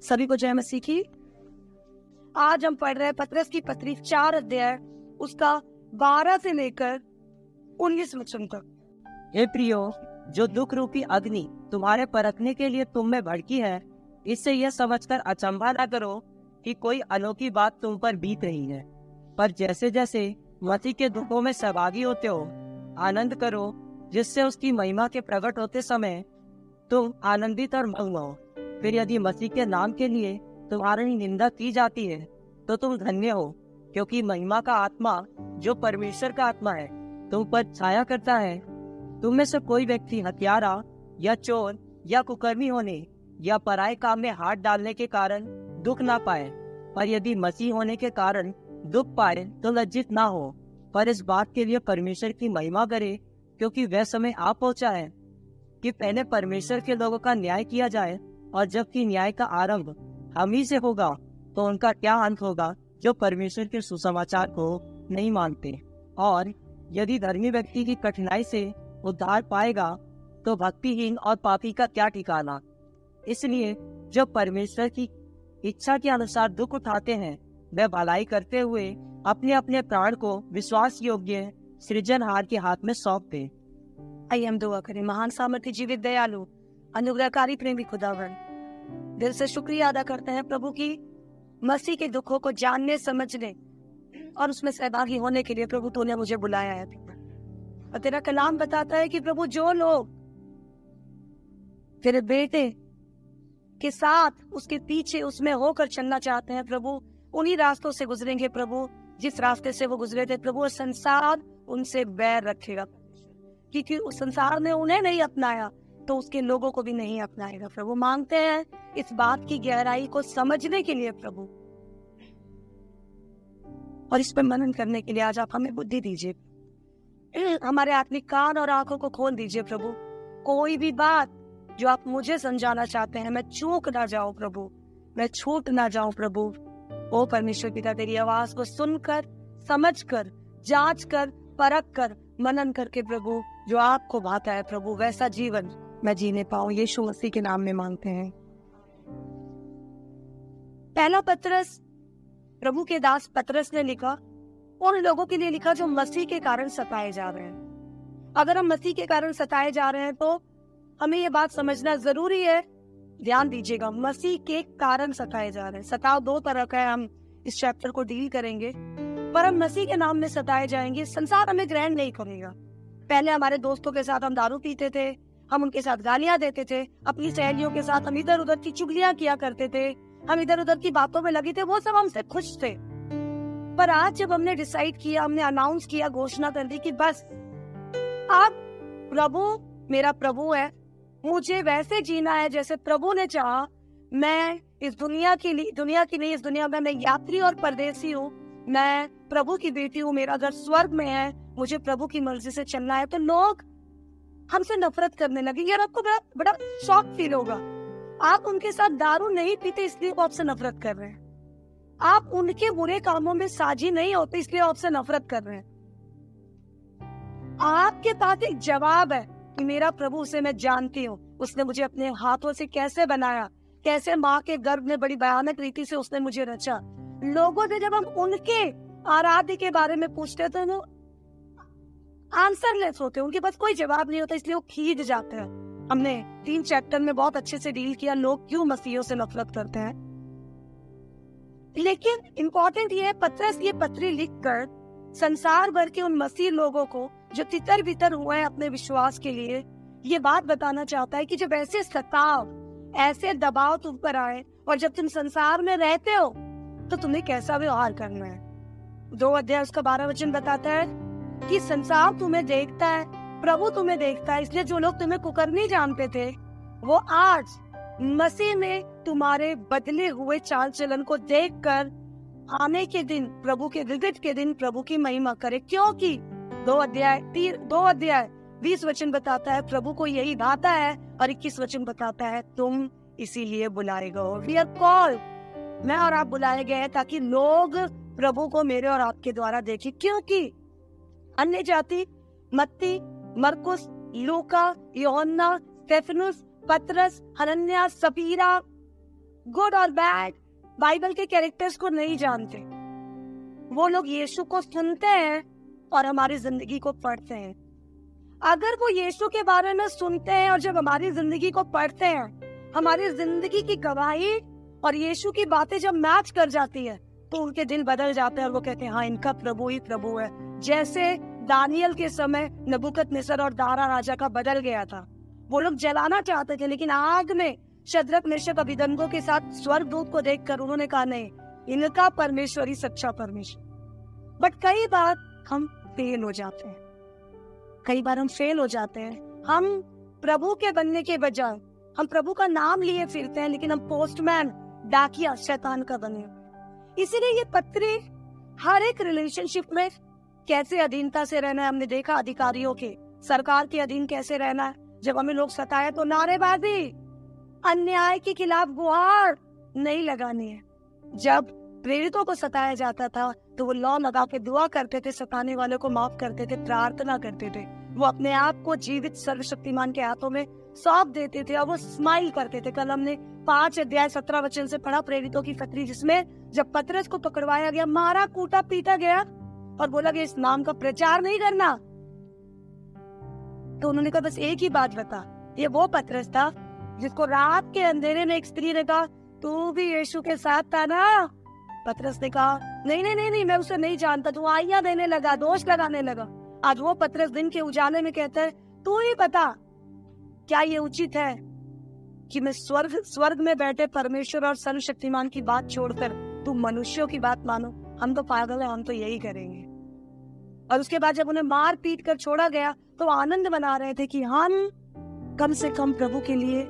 सभी को जय मसीह की। आज हम पढ़ रहे हैं पतरस की पत्री 4 अध्याय उसका 12 से लेकर 19 वचन तक। हे प्रियो, जो दुख रूपी अग्नि तुम्हारे परखने के लिए तुम में भड़की है, इससे यह समझकर अचंभा न करो कि कोई अनोखी बात तुम पर बीत रही है, पर जैसे जैसे मसीह के दुखों में सहभागी होते हो आनंद करो, जिससे उसकी महिमा के प्रकट होते समय तुम आनंदित और मग्न हो। फिर यदि मसीह के नाम के लिए तुम्हारी निंदा की जाती है तो तुम धन्य हो, क्योंकि महिमा का आत्मा जो परमेश्वर का आत्मा है तुम पर छाया करता है। तुम में से कोई व्यक्ति हत्यारा या चोर या कुकर्मी होने या पराये काम में हाथ डालने के कारण दुख ना पाए, पर यदि मसीह होने के कारण दुख पाए तो लज्जित ना हो, पर इस बात के लिए परमेश्वर की महिमा करे, क्योंकि वह समय आ पहुंचा है कि पहले परमेश्वर के लोगों का न्याय किया जाए, और जबकि न्याय का आरंभ हम ही से होगा तो उनका क्या अंत होगा जो परमेश्वर के सुसमाचार को नहीं मानते। और यदि धर्मी व्यक्ति की कठिनाई से उद्धार पाएगा तो भक्तिहीन और पापी का क्या ठिकाना। इसलिए जो परमेश्वर की इच्छा के अनुसार दुख उठाते हैं वे भलाई करते हुए अपने अपने प्राण को विश्वास योग्य सृजनहार के हाथ में सौंप दे। आइए हम दुआ करें। महान सामर्थ्य जीवित दयालु अनुग्रहकारी प्रेमी खुदावन, दिल से शुक्रिया अदा करते हैं प्रभु की मसीह के दुखों को जानने समझने और उसमें सहभागी होने के लिए प्रभु तूने मुझे बुलाया है। और तेरा कलाम बताता है कि प्रभु जो लोग तेरे बेटे के साथ उसके पीछे उसमें होकर चलना चाहते हैं प्रभु, उन्हीं रास्तों से गुजरेंगे प्रभु जिस रास्ते से वो गुजरे थे प्रभु। संसार उनसे बैर रखेगा, क्योंकि उस संसार ने उन्हें नहीं अपनाया तो उसके लोगों को भी नहीं अपनाएगा प्रभु। मांगते हैं इस बात की गहराई को समझने के लिए प्रभु, और इस पर मनन करने के लिए आज आप हमें बुद्धि दीजिए, हमारे आत्मिक कान और आंखों को खोल दीजिए प्रभु। कोई भी बात जो आप मुझे समझाना चाहते हैं मैं चूक ना जाऊं प्रभु, मैं छूट ना जाऊं प्रभु। ओ परमेश्वर पिता, तेरी आवाज को सुनकर, समझकर, जांच कर, परख कर, मनन करके प्रभु जो आपको भाता है प्रभु वैसा जीवन मैं जीने पाऊं, यीशु मसीह के नाम में मांगते हैं। पहला पतरस प्रभु के दास पतरस ने लिखा, उन लोगों के लिए लिखा जो मसीह के कारण सताए जा रहे हैं। अगर हम मसीह के कारण सताए जा रहे हैं तो हमें ये बात समझना जरूरी है। ध्यान दीजिएगा, मसीह के कारण सताए जा रहे हैं। सताव दो तरह का है, हम इस चैप्टर को डील करेंगे, पर हम मसीह के नाम में सताए जाएंगे। संसार हमें ग्रहण नहीं करेगा। पहले हमारे दोस्तों के साथ हम दारू पीते थे, हम उनके साथ गालियां देते थे, अपनी सहेलियों के साथ हम इधर उधर की चुगलियां किया करते थे, हम इधर उधर की बातों में लगे थे, वो सब हमसे खुश थे। पर आज जब हमने डिसाइड किया, हमने अनाउंस किया, घोषणा कर दी कि बस अब प्रभु मेरा प्रभु है, मुझे वैसे जीना है जैसे प्रभु ने चाहा। मैं इस दुनिया की नहीं, इस दुनिया में मैं यात्री और परदेसी हूँ। मैं प्रभु की बेटी हूँ, मेरा घर स्वर्ग में है, मुझे प्रभु की मर्जी से चलना है। तो लोग हमसे नफरत करने लगेंगे और आपको बड़ा शॉक फील होगा। आप उनके साथ दारू नहीं पीते इसलिए वो आपसे नफरत कर रहे हैं। आप उनके बुरे कामों में साझी नहीं होते इसलिए आपसे नफरत कर रहे हैं। आपके पास एक जवाब है कि मेरा प्रभु, उसे मैं जानती हूँ, उसने मुझे अपने हाथों से कैसे बनाया, कैसे माँ के गर्भ में बड़ी भयानक रीति से उसने मुझे रचा। लोगों से जब हम उनके आराध्य के बारे में पूछते हैं तो वो आंसरलेस होते हैं, उनके पास कोई जवाब नहीं होता, इसलिए वो खींच जाते हैं। हमने 3 चैप्टर में बहुत अच्छे से डील किया लोग क्यों मसीहियों से नफरत करते हैं। लेकिन इम्पोर्टेंट ये है, पतरस ये पत्री लिखकर संसार भर के उन मसीह लोगों को जो तितर बितर हुए हैं अपने विश्वास के लिए, ये बात बताना चाहता है कि जब ऐसे सताव, ऐसे दबाव तुम पर आए और जब तुम संसार में रहते हो तो तुम्हें कैसा व्यवहार करना है। 2 अध्याय उसका 12 वचन बताता है कि संसार तुम्हें देखता है, प्रभु तुम्हें देखता है, इसलिए जो लोग तुम्हें कुकर्मी जानते थे वो आज मसीह में तुम्हारे बदले हुए चाल चलन को देखकर आने के दिन, प्रभु के विजिट के दिन प्रभु की महिमा करे। क्योंकि 2 अध्याय 20 वचन बताता है प्रभु को यही भाता है, और 21 वचन बताता है तुम इसीलिए बुलाए गए हो। वी आर कॉल्ड, मैं और आप बुलाए गए हैं ताकि लोग प्रभु को मेरे और आपके द्वारा देखें। क्योंकि अन्य जाति मत्ती, मरकुस, लूका, यूहन्ना, स्टेफनुस, पतरस, हनन्याह, सफीरा, गुड और बैड बाइबल के कैरेक्टर्स को नहीं जानते। वो लोग यीशु को सुनते हैं और हमारी जिंदगी को पढ़ते हैं। अगर वो यीशु के बारे में सुनते हैं और जब हमारी जिंदगी को पढ़ते हैं, हमारी जिंदगी की गवाही और यीशु की बातें जब मैच कर जाती है, तो उनके दिल बदल जाते हैं और वो कहते हैं हाँ, इनका प्रभु ही प्रभु है। जैसे दानियल के समय नबूकदनेस्सर और दारा राजा का बदल गया था। वो लोग जलाना चाहते थे, लेकिन आग में शद्रक मेशक अबेदनगो के साथ स्वर्गदूत को देखकर उन्होंने कहा नहीं, इनका परमेश्वर ही सच्चा परमेश्वर। बट कई बार हम फेल हो जाते हैं, कई बार हम फेल हो जाते हैं। हम प्रभु के बनने के बजाय हम प्रभु का नाम लिए फिरते हैं, लेकिन हम पोस्टमैन, डाकिया, शैतान का बने। इसीलिए ये पत्री हर एक रिलेशनशिप में कैसे अधीनता से रहना है, हमने देखा अधिकारियों के, सरकार के अधीन कैसे रहना है। जब हमें लोग सताए तो नारेबाजी, अन्याय के खिलाफ गुहार नहीं लगानी है। जब प्रेरितों को सताया जाता था तो वो लॉ लगा के दुआ करते थे, सताने वालों को माफ करते थे, प्रार्थना करते थे। वो अपने आप को जीवित सर्वशक्तिमान के हाथों में सौंप देते थे और वो स्माइल करते थे। कल हमने 5 अध्याय 17 वचन से पढ़ा प्रेरितों की पत्री, जिसमें जब पतरस को पकड़वाया गया, मारा कूटा पीटा गया और बोला कि इस नाम का प्रचार नहीं करना, तो उन्होंने कहा बस एक ही बात बता। ये वो पतरस था जिसको रात के अंधेरे में एक स्त्री ने कहा तू भी यीशु के साथ था ना। पतरस ने कहा नहीं नहीं नहीं नहीं, मैं उसे नहीं जानता। तू आइयां देने लगा, दोष लगाने लगा। आज वो पतरस दिन के उजाले में कहता है तू ही बता, क्या ये उचित है कि मैं स्वर्ग में बैठे परमेश्वर और सर्वशक्तिमान की बात छोड़कर तू मनुष्यों की बात मानो? हम तो पागल है, हम तो यही करेंगे। और उसके बाद जब उन्हें मार पीट कर छोड़ा गया तो आनंद मना रहे थे कि हम कम से कम प्रभु के लिए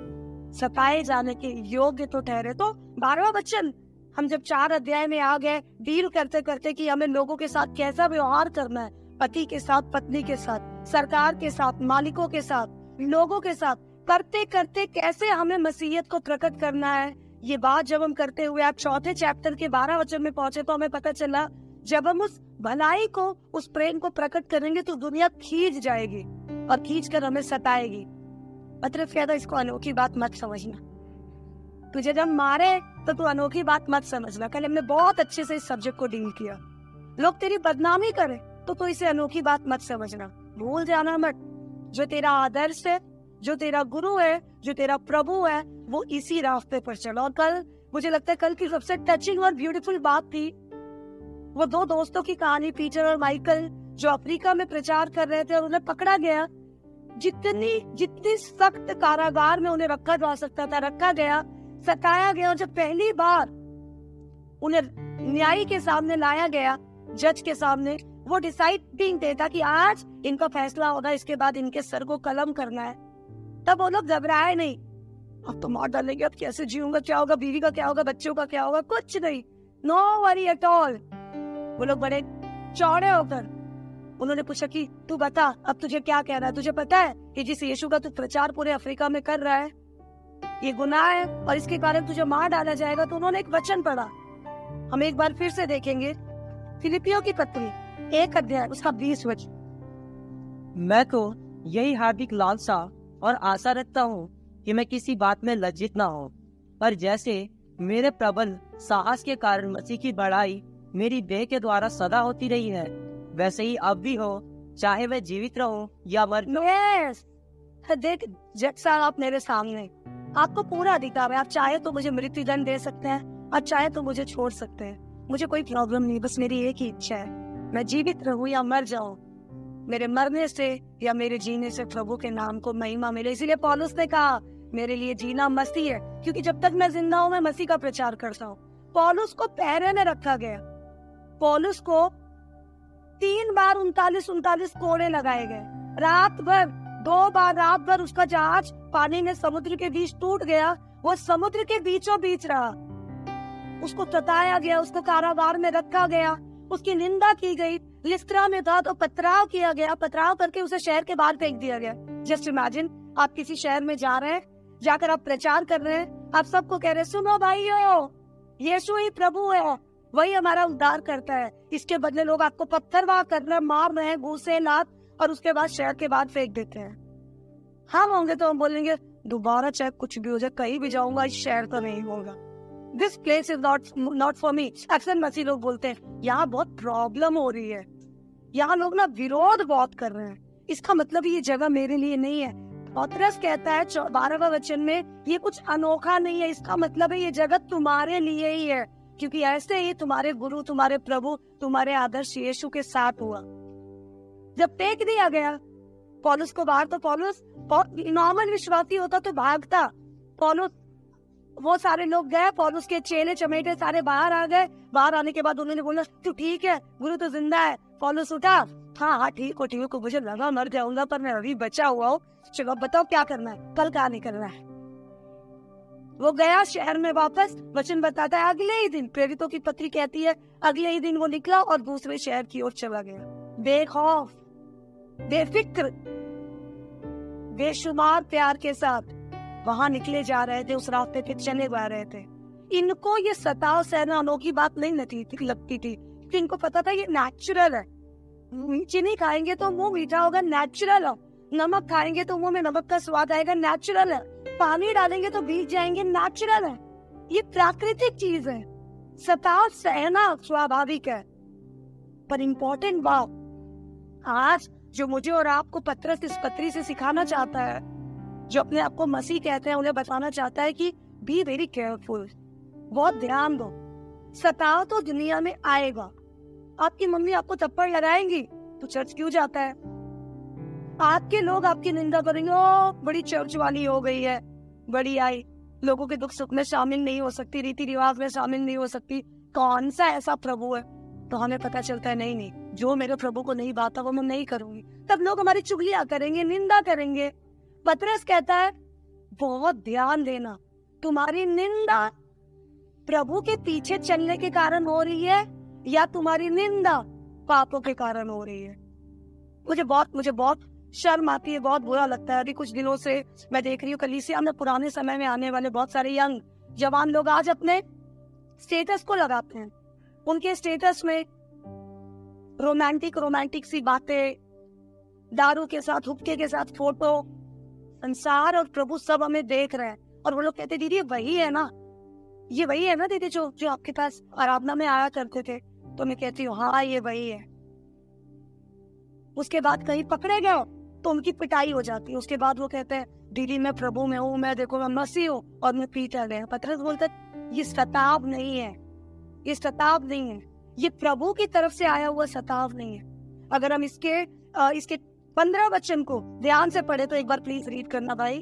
सताए जाने के योग्य तो ठहरे। तो 12वां वचन हम जब 4 अध्याय में आ गए, डील करते करते कि हमें लोगों के साथ कैसा व्यवहार करना है, पति के साथ, पत्नी के साथ, सरकार के साथ, मालिकों के साथ, लोगों के साथ, करते करते कैसे हमें मसीहत को प्रकट करना है। ये बात जब हम करते हुए आप 4थे चैप्टर के 12 वचन में पहुंचे तो हमें पता चला जब हम उस भलाई को, उस प्रेम को प्रकट करेंगे तो दुनिया खींच जाएगी और खींच कर हमें सताएगी। पतरस कहता इसको अनोखी बात मत समझना, तुझे जब मारे तो तू अनोखी बात मत समझना। कल हमने बहुत अच्छे से इस सब्जेक्ट को डील किया। लोग तेरी बदनामी करें तो तू इसे अनोखी बात मत समझना। भूल जाना मत, जो तेरा आदर्श है, जो तेरा गुरु है, जो तेरा प्रभु है, वो इसी रास्ते पर चलो। और कल मुझे लगता है कल की सबसे टचिंग और ब्यूटीफुल बात थी वो 2 दोस्तों की कहानी, पीटर और माइकल, जो अफ्रीका में प्रचार कर रहे थे और उन्हें पकड़ा गया। जितनी सख्त कारागार में उन्हें रखा जा सकता था रखा गया, सताया गया। और जब पहली बार उन्हें न्यायी के सामने लाया गया, जज के सामने, वो डिसाइडिंग डे था कि आज इनका फैसला होगा, इसके बाद इनके सर को कलम करना है। तब वो लोग घबराए नहीं, अब तो मार डालेंगे, अब कैसे जीऊंगा, क्या होगा, बीवी का क्या होगा, बच्चों का क्या होगा, कुछ नहीं, नो वरी एट ऑल। वो लोग बड़े चौड़े होकर उन्होंने पूछा कि तू बता अब तुझे क्या कहना है, तुझे पता है कि जिस यीशु का तू प्रचार पूरे अफ्रीका में कर रहा है ये गुनाह है और इसके कारण तुझे मार डाला जाएगा। तो उन्होंने एक वचन पढ़ा, हम एक बार फिर से देखेंगे, फिलिपियों की पत्री 1 अध्याय उसका 20 वचन। मैं तो यही हार्दिक लालसा और आशा रखता हूँ कि मैं किसी बात में लज्जित ना हो, पर जैसे मेरे प्रबल साहस के कारण मसीह की बढ़ाई मेरी देह के द्वारा सदा होती रही है, वैसे ही अब भी हो, चाहे मैं जीवित रहूं या मर। yes. देख जज साहब, आप मेरे सामने, आपको पूरा अधिकार है। आप चाहे तो मुझे मृत्यु दंड दे सकते हैं, आप चाहे तो मुझे छोड़ सकते हैं, मुझे कोई प्रॉब्लम नहीं। बस मेरी एक ही इच्छा है, मैं जीवित रहूं या मर जाऊं, मेरे मरने से या मेरे जीने से प्रभु के नाम को महिमा मिले। इसीलिए पौलुस ने कहा मेरे लिए जीना मसीह है, क्योंकि जब तक मैं जिंदा हूं मैं मसीह का प्रचार करता हूँ। पौलुस को पहरे में रखा गया, पौलुस को 3 बार 39 कोड़े लगाए गए, रात भर 2 बार रात भर उसका जहाज पानी में समुद्र के बीच टूट गया, वो समुद्र के बीचों बीच रहा, उसको सताया गया, उसको कारागार में रखा गया, उसकी निंदा की गई। लिस्त्रा में था तो पथराव किया गया, पथराव करके उसे शहर के बाहर फेंक दिया गया। जस्ट इमेजिन, आप किसी शहर में जा रहे हैं, जाकर आप प्रचार कर रहे हैं, आप सबको कह रहे हैं सुनो भाइयों, यीशु ही प्रभु है, वही हमारा उद्धार करता है। इसके बदले लोग आपको पत्थरवाह कर रहे हैं, मार रहे हैं, घूसे लात, और उसके बाद शहर के बाद फेंक देते हैं। हम होंगे तो हम बोलेंगे दोबारा चाहे कुछ भी हो जाए, कहीं भी जाऊंगा, इस शहर तो नहीं होगा। This place is not for me. अक्सर मसीह लोग बोलते हैं यहाँ बहुत प्रॉब्लम हो रही है, यहाँ लोग ना विरोध बहुत कर रहे हैं, इसका मतलब ये जगह मेरे लिए नहीं है। पतरस कहता है 12वां वचन में, ये कुछ अनोखा नहीं है, इसका मतलब है ये जगह तुम्हारे लिए ही है, क्योंकि ऐसे ही तुम्हारे गुरु, तुम्हारे प्रभु, तुम्हारे आदर्श यीशु के साथ हुआ। जब टेक दिया गया पौलुस को बाहर, तो पौलुस नॉर्मल विश्वासी होता तो भागता। पौलुस, वो सारे लोग गए, पौलुस के चेले चमेटे सारे बाहर आ गए। बाहर आने के बाद उन्होंने बोला तू ठीक है, गुरु तो जिंदा है। पौलुस उठा, हाँ ठीक हो, मुझे लगा मर जाऊंगा पर मैं अभी बचा हुआ हूँ, चलो बताओ क्या करना है, कल कहाँ निकलना है। वो गया शहर में वापस। वचन बताता है अगले ही दिन, प्रेरितों की पत्री कहती है अगले ही दिन वो निकला और दूसरे शहर की ओर चला गया। बेखौफ, बेफिक्र, बेशुमार प्यार के साथ वहां निकले जा रहे थे, उस रास्ते पे चले जा रहे थे। इनको ये सताव सहना अनोखी बात नहीं लगती थी, क्योंकि इनको पता था ये नेचुरल है। चीनी खाएंगे तो मुंह मीठा होगा, नेचुरल है। नमक खाएंगे तो मुंह में नमक का स्वाद आएगा, नेचुरल है। पानी डालेंगे तो भीग जाएंगे, नेचुरल है। ये प्राकृतिक चीज है। सताव सहना स्वाभाविक है। पर इम्पोर्टेंट बात आज जो मुझे और आपको पतरस इस पत्री से सिखाना चाहता है, जो अपने आप को मसीह कहते हैं, उन्हें बताना चाहता है कि बी वेरी केयरफुल, बहुत ध्यान दो। सताव तो दुनिया में आएगा। आपकी मम्मी आपको थप्पड़ लगाएंगी तो चर्च क्यों जाता है? आपके लोग आपकी निंदा करेंगे, ओ बड़ी चर्च वाली हो गई है, बड़ी आई, लोगों के दुख सुख में शामिल नहीं हो सकती, रीति रिवाज में शामिल नहीं हो सकती, कौन सा ऐसा प्रभु है? तो हमें पता चलता है नहीं, जो मेरे प्रभु को नहीं बाता वो मैं नहीं करूंगी। तब लोग हमारी चुगलियां करेंगे, निंदा करेंगे। पतरस कहता है बहुत ध्यान देना, तुम्हारी निंदा प्रभु के पीछे चलने के कारण हो रही है या तुम्हारी निंदा पापों के कारण हो रही है। मुझे बहुत शर्म आती है, बहुत बुरा लगता है। अभी कुछ दिनों से मैं देख रही हूँ कलीसिया में पुराने समय में आने वाले बहुत सारे यंग जवान लोग आज अपने स्टेटस को लगाते हैं। उनके स्टेटस में रोमांटिक सी बातें, दारू के साथ, हुक्के के साथ फोटो, संसार और प्रभु सब हमें देख रहे हैं। और वो लोग कहते दीदी ये वही है ना दीदी जो आपके पास आराधना में आया करते थे। तो मैं कहती हूँ हाँ ये वही है। उसके बाद कहीं पकड़े गए तो उनकी पिटाई हो जाती है। उसके बाद वो कहते हैं दीदी मैं प्रभु में हूँ, मैं देखो मैं मसीह हूँ और मैं पीटा गया। पतरस बोलता है ये सताव नहीं है, ये सताव नहीं है, ये प्रभु की तरफ से आया हुआ सताव नहीं है। अगर हम इसके 15 वचन को ध्यान से पढ़े तो एक बार प्लीज रीड करना भाई।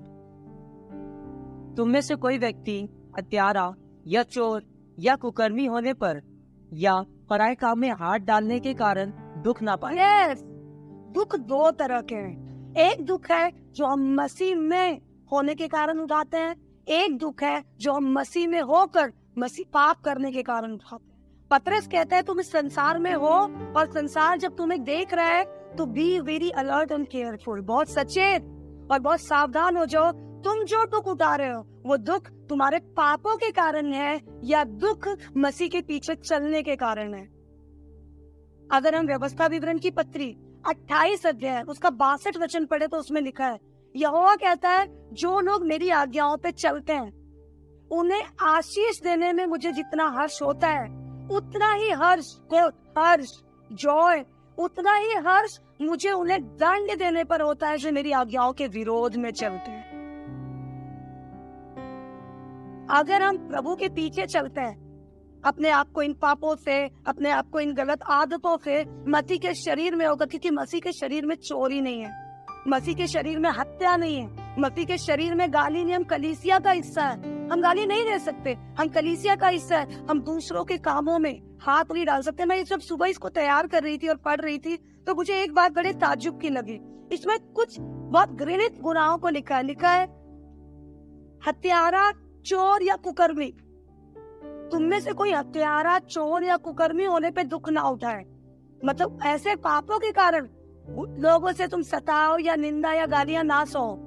तुम में से कोई व्यक्ति हत्यारा या चोर या कुकर्मी होने पर या पराये काम में हाथ डालने के कारण दुख ना पाए। yes, दुख दो तरह के हैं। एक दुख है जो हम मसीह में होने के कारण उठाते हैं, एक दुख है जो हम मसीह में होकर मसीह पाप करने के कारण उठाते हैं। पतरस कहता है तुम इस संसार में हो और संसार जब तुम्हें देख रहा है तो be very alert and careful, बहुत सचेत और बहुत सावधान हो जाओ। तुम जो दुख उठा रहे हो वो दुख तुम्हारे पापों के कारण है या दुख मसीह के पीछे चलने के कारण है। अगर हम व्यवस्था विवरण की पत्री 28 अध्याय उसका 62 वचन पढ़े तो उसमें लिखा है, यहोवा कहता है जो लोग मेरी आज्ञाओं पे चलते हैं उन्हें आशीष देने में मुझे जितना हर्ष होता है उतना ही हर्ष जॉय, उतना ही हर्ष मुझे उन्हें दंड देने पर होता है जो मेरी आज्ञाओं के विरोध में चलते हैं। अगर हम प्रभु के पीछे चलते हैं, अपने आप को इन पापों से, अपने आप को इन गलत आदतों से मसीह के शरीर में होगा, क्योंकि मसीह के शरीर में चोरी नहीं है, मसीह के शरीर में हत्या नहीं है, मसीह के शरीर में गाली नहीं। हम कलीसिया का हिस्सा है, हम गाली नहीं दे सकते, हम कलीसिया का हिस्सा है, हम दूसरों के कामों में हाथ नहीं डाल सकते। मैं जब सुबह इसको तैयार कर रही थी और पढ़ रही थी तो मुझे एक बात बड़े ताज्जुब की लगी। इसमें कुछ बहुत घृणित गुनाहों को लिखा है हत्यारा, चोर या कुकर्मी। तुम में से कोई हत्यारा, चोर या कुकर्मी होने पे दुख ना उठाए, मतलब ऐसे पापों के कारण लोगों से तुम सताओ या निंदा या गालियां ना सहो।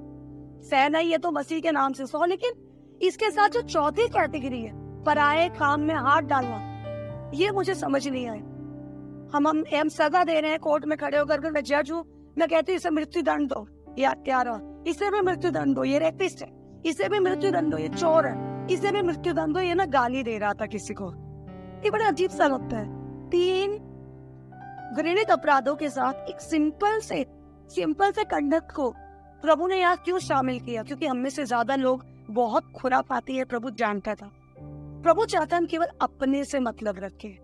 सहना ये तो मसीह के नाम से सहो, लेकिन इसके साथ जो चौथी कैटेगरी है पराये काम में हाथ डालना, ये मुझे समझ नहीं आया। हम सजा दे रहे हैं कोर्ट में खड़े होकर, मैं जज हूँ, मैं कहती हूँ इसे मृत्यु दंड दो, ये हत्यारा, इसे भी मृत्यु दंड दो, ये रेपिस्ट है, इसे भी मृत्यु दंड दो, ये चोर है। इसे भी मृत्युदंड दो, ये ना गाली दे रहा था किसी को। ये बड़ा अजीब सा लगता है। 3 घृणित अपराधों के साथ एक सिंपल से कंडक्ट को प्रभु ने यहाँ क्यों शामिल किया? क्योंकि हम में से ज्यादा लोग बहुत खुरापाती है, प्रभु जानता था। प्रभु चाहता है हम केवल अपने से मतलब रखें।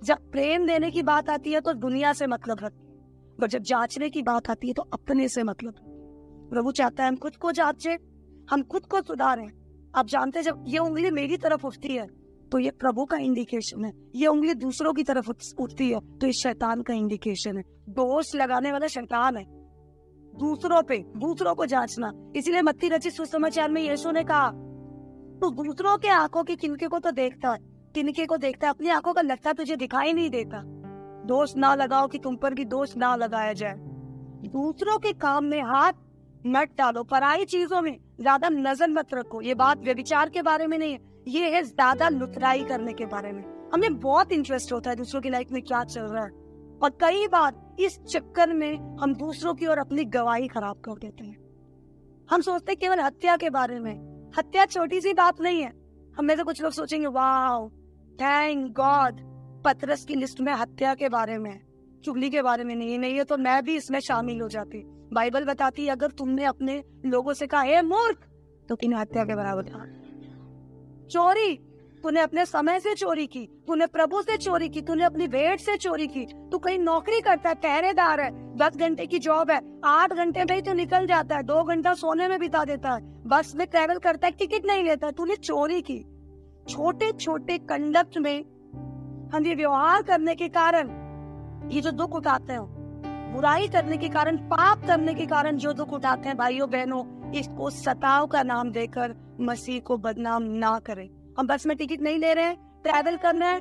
जब प्रेम देने की बात आती है तो दुनिया से मतलब रखें, और जब जांचने की बात आती है तो अपने से मतलब रखें। प्रभु चाहता है हम खुद को जांचें, हम खुद को सुधारें। आप जानते हैं जब ये उंगली मेरी तरफ उठती है तो ये प्रभु का इंडिकेशन है, ये उंगली दूसरों की तरफ उठती है तो ये शैतान का इंडिकेशन है। दोष लगाने वाला शैतान है दूसरों को जांचना। इसलिए मत्ती रचित सुसमाचार में यीशु ने कहा तो दूसरों के आंखों की किनके को तो देखता है, किनके को देखता है, अपनी आंखों का लगता तुझे दिखाई नहीं देता। दोष ना लगाओ कि तुम पर भी दोष ना लगाया जाए। दूसरों के काम में हाथ मत डालो, पराई चीजों में ज्यादा नजर मत रखो। ये बात व्यभिचार के बारे में नहीं है, ये है ज्यादा लुतराई करने के बारे में। हमें बहुत इंटरेस्ट होता है दूसरों की लाइफ में क्या चल रहा है, और कई बार इस चक्कर में हम दूसरों की और अपनी गवाही खराब कर देते हैं। हम सोचते हैं केवल हत्या के बारे में। हत्या छोटी सी बात नहीं है। हमें तो कुछ लोग सोचेंगे वाह थैंक गॉड पतरस की लिस्ट में हत्या के बारे में, चुगली के बारे में नहीं है तो मैं भी इसमें शामिल हो जाती। बाइबल बताती है अगर तुमने अपने लोगों से कहा हे मूर्ख तो तुम्हें हत्या के बराबर था। चोरी तूने अपने समय से चोरी की, तूने प्रभु से चोरी की, तूने अपनी भेंट से चोरी की। तू कहीं नौकरी करता है, पहरेदार है, 10 घंटे की जॉब है, 8 घंटे में ही तो निकल जाता है, 2 घंटा सोने में बिता देता है, बस में ट्रैवल करता है, टिकट नहीं लेता, तूने चोरी की। छोटे छोटे कंडक्ट में हम ये व्यवहार करने के कारण ये जो दुख उठाते हैं, बुराई करने के कारण, पाप करने के कारण जो दुख उठाते हैं भाइयों बहनों, इसको सताव का नाम देकर मसीह को बदनाम ना करें। हम बस में टिकट नहीं ले रहे हैं, ट्रैवल करना है,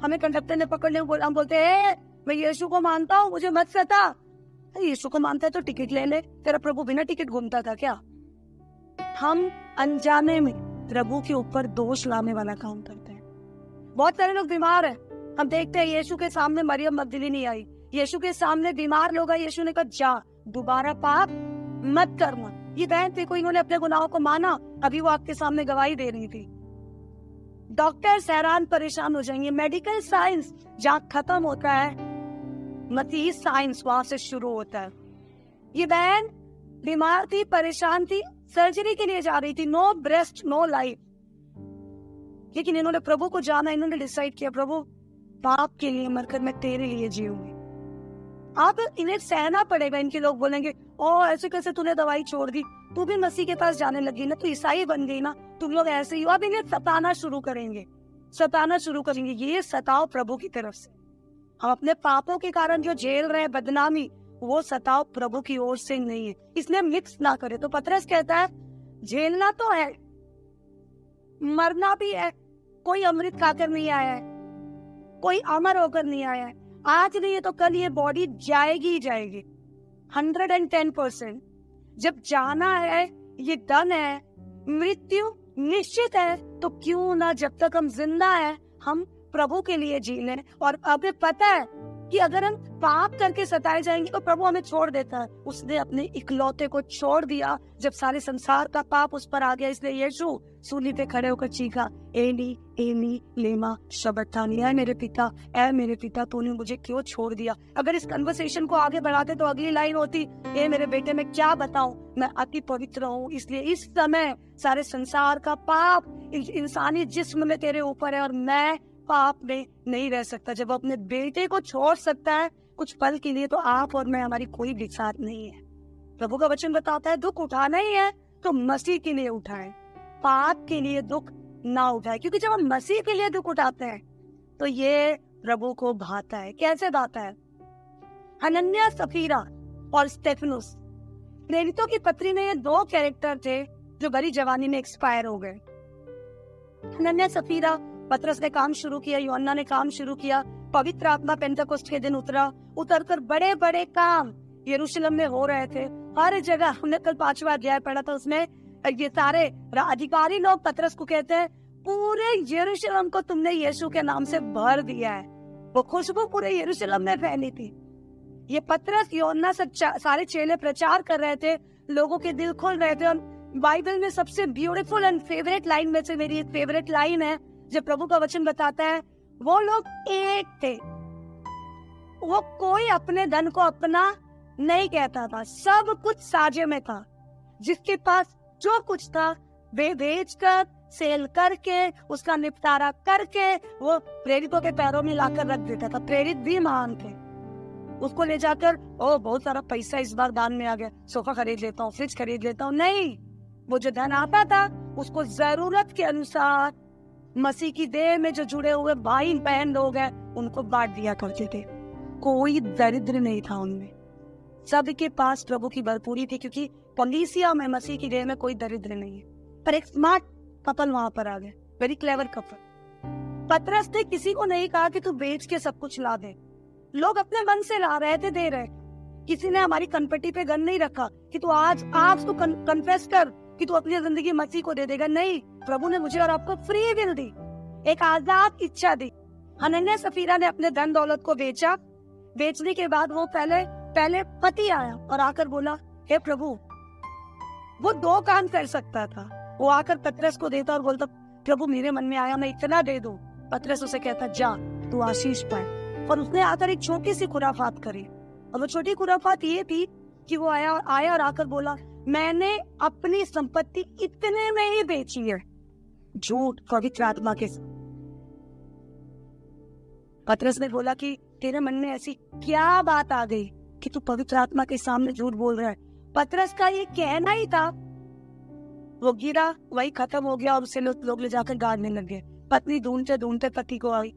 हमें कंडक्टर ने पकड़ लिया, हम बोलते हैं मैं यीशु को मानता हूँ मुझे मत सता। यीशु को मानता है तो टिकट ले ले, तेरा प्रभु बिना टिकट घूमता था क्या? हम अनजाने में प्रभु के ऊपर दोष लाने वाला काम करते हैं। बहुत सारे लोग बीमार हैं, हम देखते हैं यीशु के सामने मरियम मगदलीनी आई, यीशु के सामने बीमार लोग आए, यीशु ने कहा जा दोबारा पाप मत करना। ये बहन थी, कोई इन्होंने अपने गुनाहों को माना, अभी वो आपके सामने गवाही दे रही थी। डॉक्टर्स हैरान परेशान हो जाएंगे। मेडिकल साइंस जहाँ खत्म होता है, मसीही साइंस वहां से शुरू होता है। ये बहन बीमार थी, परेशान थी, सर्जरी के लिए जा रही थी, नो ब्रेस्ट नो लाइफ, लेकिन इन्होंने प्रभु को जाना, इन्होंने डिसाइड किया प्रभु पाप के लिए मरकर मैं तेरे लिए जीऊंगी। आप इन्हें सहना पड़ेगा, इनके लोग बोलेंगे ओ ऐसे कैसे तूने दवाई छोड़ दी, तू भी मसीह के पास जाने लगी ना, तू ईसाई बन गई ना, तुम लोग ऐसे ही हो। अब इन्हें सताना शुरू करेंगे। ये सताव प्रभु की तरफ से। हम अपने पापों के कारण जो झेल रहे हैं बदनामी, वो सताव प्रभु की ओर से नहीं है, इसलिए मिक्स ना करे। तो पतरस कहता है झेलना तो है, मरना भी है। कोई अमृत खाकर नहीं आया है, कोई अमर होकर नहीं आया है। आज नहीं है तो कल ये बॉडी जाएगी ही जाएगी, 110%। जब जाना है ये डन है, मृत्यु निश्चित है, तो क्यों ना जब तक हम जिंदा हैं हम प्रभु के लिए जी लें। और अब पता है कि अगर हम पाप करके सताए जाएंगे तो प्रभु हमें छोड़ देता है। उसने अपने इकलौते को छोड़ दिया जब सारे संसार का पाप उस पर आ गया। इसलिए यीशु सूली पे खड़े होकर चीखा एली एली लेमा शबक्तानी, ऐ मेरे पिता तूने मुझे क्यों छोड़ दिया। अगर इस कन्वर्सेशन को आगे बढ़ाते तो अगली लाइन होती ए मेरे बेटे मैं क्या बताऊं, मैं अति पवित्र हूँ, इसलिए इस समय सारे संसार का पाप इंसानी जिस्म में तेरे ऊपर है और मैं पाप में नहीं रह सकता। जब अपने बेटे को छोड़ सकता है कुछ पल के लिए, तो आप और मैं, हमारी कोई भी साथ नहीं है। प्रभु का वचन बताता है दुख उठाना ही है तो मसीह के लिए उठाएं, पाप के लिए दुख ना उठाए। क्योंकि जब हम मसीह के लिए दुख उठाते हैं तो ये प्रभु को भाता है। कैसे भाता है? हनन्याह सफीरा और स्टेफनुस, प्रेरितों की पत्री में ये 2 कैरेक्टर थे जो बड़ी जवानी में एक्सपायर हो गए। हनन्याह सफीरा, पतरस ने काम शुरू किया, यूहन्ना ने काम शुरू किया, पवित्र आत्मा पेंटेकोस्ट के दिन उतरकर बड़े बड़े काम यरूशलेम में हो रहे थे। हर जगह, हमने कल 5वां अध्याय पढ़ा था, उसमें ये सारे अधिकारी लोग पतरस को कहते हैं पूरे यरूशलेम को तुमने यीशु के नाम से भर दिया है। वो खुशबू पूरे यरूशलेम में फैली थी। ये पतरस, यूहन्ना सब सारे चेले प्रचार कर रहे थे, लोगों के दिल खुल रहे थे और बाइबल में सबसे ब्यूटीफुल एंड फेवरेट लाइन में से मेरी एक फेवरेट लाइन है, जब प्रभु का वचन बताता है वो लोग एक थे, वो कोई अपने धन को अपना नहीं कहता था, सब कुछ साझे में था। जिसके पास जो कुछ था वे बेचकर, सेल करके, उसका निपटारा करके वो प्रेरितों के पैरों में लाकर रख देता था। प्रेरित भी महान थे, उसको ले जाकर ओ बहुत सारा पैसा इस बार दान में आ गया, सोफा खरीद लेता हूँ, फ्रिज खरीद लेता हूँ, नहीं, वो जो धन आता था उसको जरूरत के अनुसार मसीह की देह में जो जुड़े हुए भाई बहन लोग हैं उनको बांट दिया करते थे। कोई दरिद्र नहीं था उनमें, सबके पास प्रभु की भरपूरी थी, क्योंकि कलीसिया में मसीह की देह में कोई दरिद्र नहीं है। पर एक स्मार्ट कपल वहां पर आ गए, वेरी क्लेवर कपल। पतरस ने किसी को नहीं कहा कि तू बेच के सब कुछ ला दे, लोग अपने मन से ला रहे थे, दे रहे। किसी ने हमारी कनपटी पे गन नहीं रखा कि तू आज तू कन्फेस कर कि तू अपनी जिंदगी मसीह को दे देगा, नहीं, प्रभु ने मुझे और आपको फ्री विल दी, एक आजाद इच्छा दी। हनन्याह सफीरा ने अपने धन दौलत को बेचा, बेचने के बाद वो पहले पति आया और आकर बोला, हे प्रभु, वो दो काम कर सकता था, वो आकर पतरस को देता और बोलता, प्रभु मेरे मन में आया मैं इतना दे दूं। पतरस उसे कहता, जा तू आशीष पाए। और उसने आकर एक छोटी सी खुराफात करी, और वो छोटी खुराफात ये थी कि वो आया और आकर बोला, मैंने अपनी संपत्ति इतने में ही बेची है। झूठ पवित्र आत्मा के साथ। पतरस ने बोला कि तेरे मन में ऐसी क्या बात आ गई कि तू पवित्र आत्मा के सामने झूठ बोल रहा है। पतरस का ये कहना ही था, वो गिरा, वही खत्म हो गया और उसे लोग ले जाकर गाड़ने लगे। पत्नी ढूंढते ढूंढते पति को आई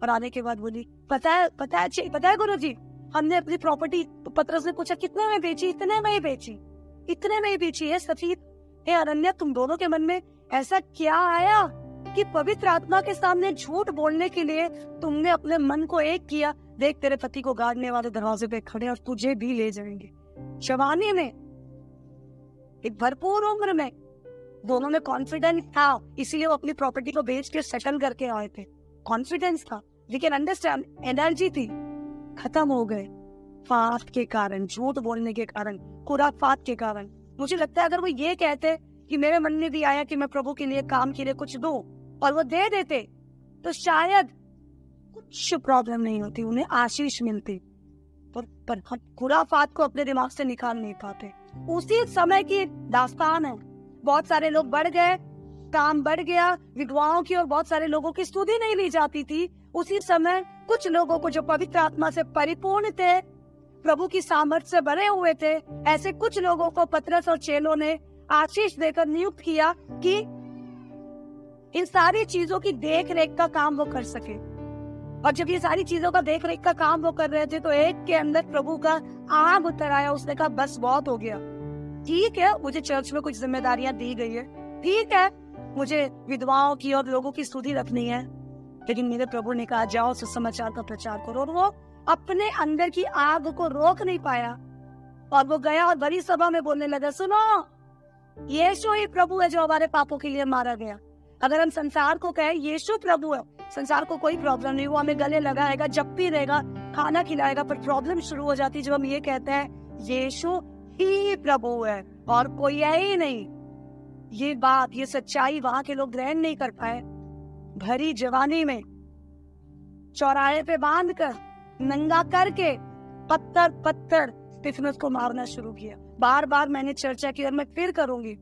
और आने के बाद बोली, पता है गुरुजी, हमने अपनी प्रॉपर्टी, तो पतरस ने पूछा कितने में बेची? इतने में ही बेची है सफीर। हे अरण्या, तुम दोनों के मन में ऐसा क्या आया कि पवित्र आत्मा के सामने झूठ बोलने के लिए तुमने अपने मन को एक किया? देख, तेरे पति को गाड़ने वाले दरवाजे पे खड़े और तुझे भी ले जाएंगे। जवानी में, एक भरपूर उम्र में, दोनों में कॉन्फिडेंस था, इसीलिए वो अपनी प्रॉपर्टी को बेच के सेटल करके आए थे। कॉन्फिडेंस था, वी कैन अंडरस्टैंड, एनर्जी थी, खत्म हो गए फात के कारण, झूठ बोलने के कारण, खुराफात के कारण। मुझे लगता है अगर वो ये कहते कि मेरे मन में भी आया कि मैं प्रभु के लिए, काम के लिए कुछ दूं, और वो दे देते, तो शायद कुछ प्रॉब्लम नहीं होती, उन्हें आशीष मिलती। पर खुराफात को अपने दिमाग से निकाल नहीं पाते। उसी समय की दास्तान है, बहुत सारे लोग बढ़ गए, काम बढ़ गया, विधवाओं की और बहुत सारे लोगों की स्तुति नहीं ली जाती थी। उसी समय कुछ लोगों को जो पवित्र आत्मा से परिपूर्ण थे, प्रभु की सामर्थ से भरे हुए थे, ऐसे कुछ लोगों को पतरस और चेलों ने आशीष देकर नियुक्त किया कि इन सारी चीजों की देख रेख का काम वो कर सके। और जब ये सारी चीजों का देख रेख का काम वो कर रहे थे, तो एक के अंदर प्रभु का आग उतर आया। उसने कहा, बस बहुत हो गया, ठीक है, मुझे चर्च में कुछ जिम्मेदारियां दी गई है, ठीक है, मुझे विधवाओं की और लोगों की स्तुति रखनी है, लेकिन मेरे प्रभु ने कहा, जाओ सुसमाचार का प्रचार करो। और वो अपने अंदर की आग को रोक नहीं पाया, और वो गया और बड़ी सभा में बोलने लगा, सुनो, यीशु ही प्रभु है जो हमारे पापों के लिए मारा गया। अगर हम संसार को कहें यीशु प्रभु है, संसार को कोई प्रॉब्लम नहीं, वो हमें गले लगाएगा, जप्पी देगा, खाना खिलाएगा। पर प्रॉब्लम शुरू हो जाती जब हम ये कहते हैं यीशु ही प्रभु है और कोई है ही नहीं। ये बात, ये सच्चाई वहां के लोग ग्रहण नहीं कर पाए। भरी जवानी में चौराहे पे बांध कर, नंगा करके, पत्थर स्टीफनस को मारना शुरू किया। बार बार मैंने चर्चा की और मैं फिर करूंगी।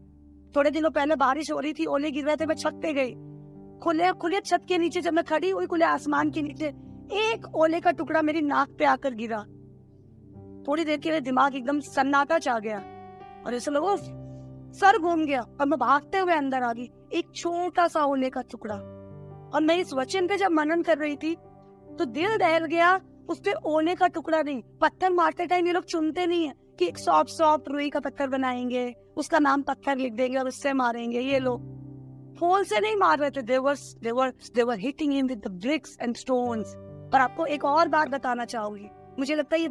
थोड़े दिनों पहले बारिश हो रही थी, ओले गिर रहे थे, मैं छत पे गई, खुले छत के नीचे जब मैं खड़ी हुई, खुले आसमान के नीचे एक ओले का टुकड़ा मेरी नाक पे आकर गिरा। थोड़ी देर के लिए दिमाग एकदम सन्नाटा छा गया और ऐसा लगा सर घूम गया और मैं भागते हुए अंदर आ गई। एक छोटा सा ओले का टुकड़ा। और मैं इस वचन पे जब मनन कर रही थी तो दिल दहल गया, उस पे ओले का टुकड़ा नहीं। पत्थर मारते टाइम ये लोग चुनते नहीं है कि एक सॉफ्ट रुई का पत्थर बनाएंगे, उसका नाम पत्थर लिख देंगे और उससे मारेंगे। ये लोग होल से नहीं मार रहे थे, they were hitting him with the bricks and stones। पर आपको एक और बात बताना चाहूंगी, मुझे लगता है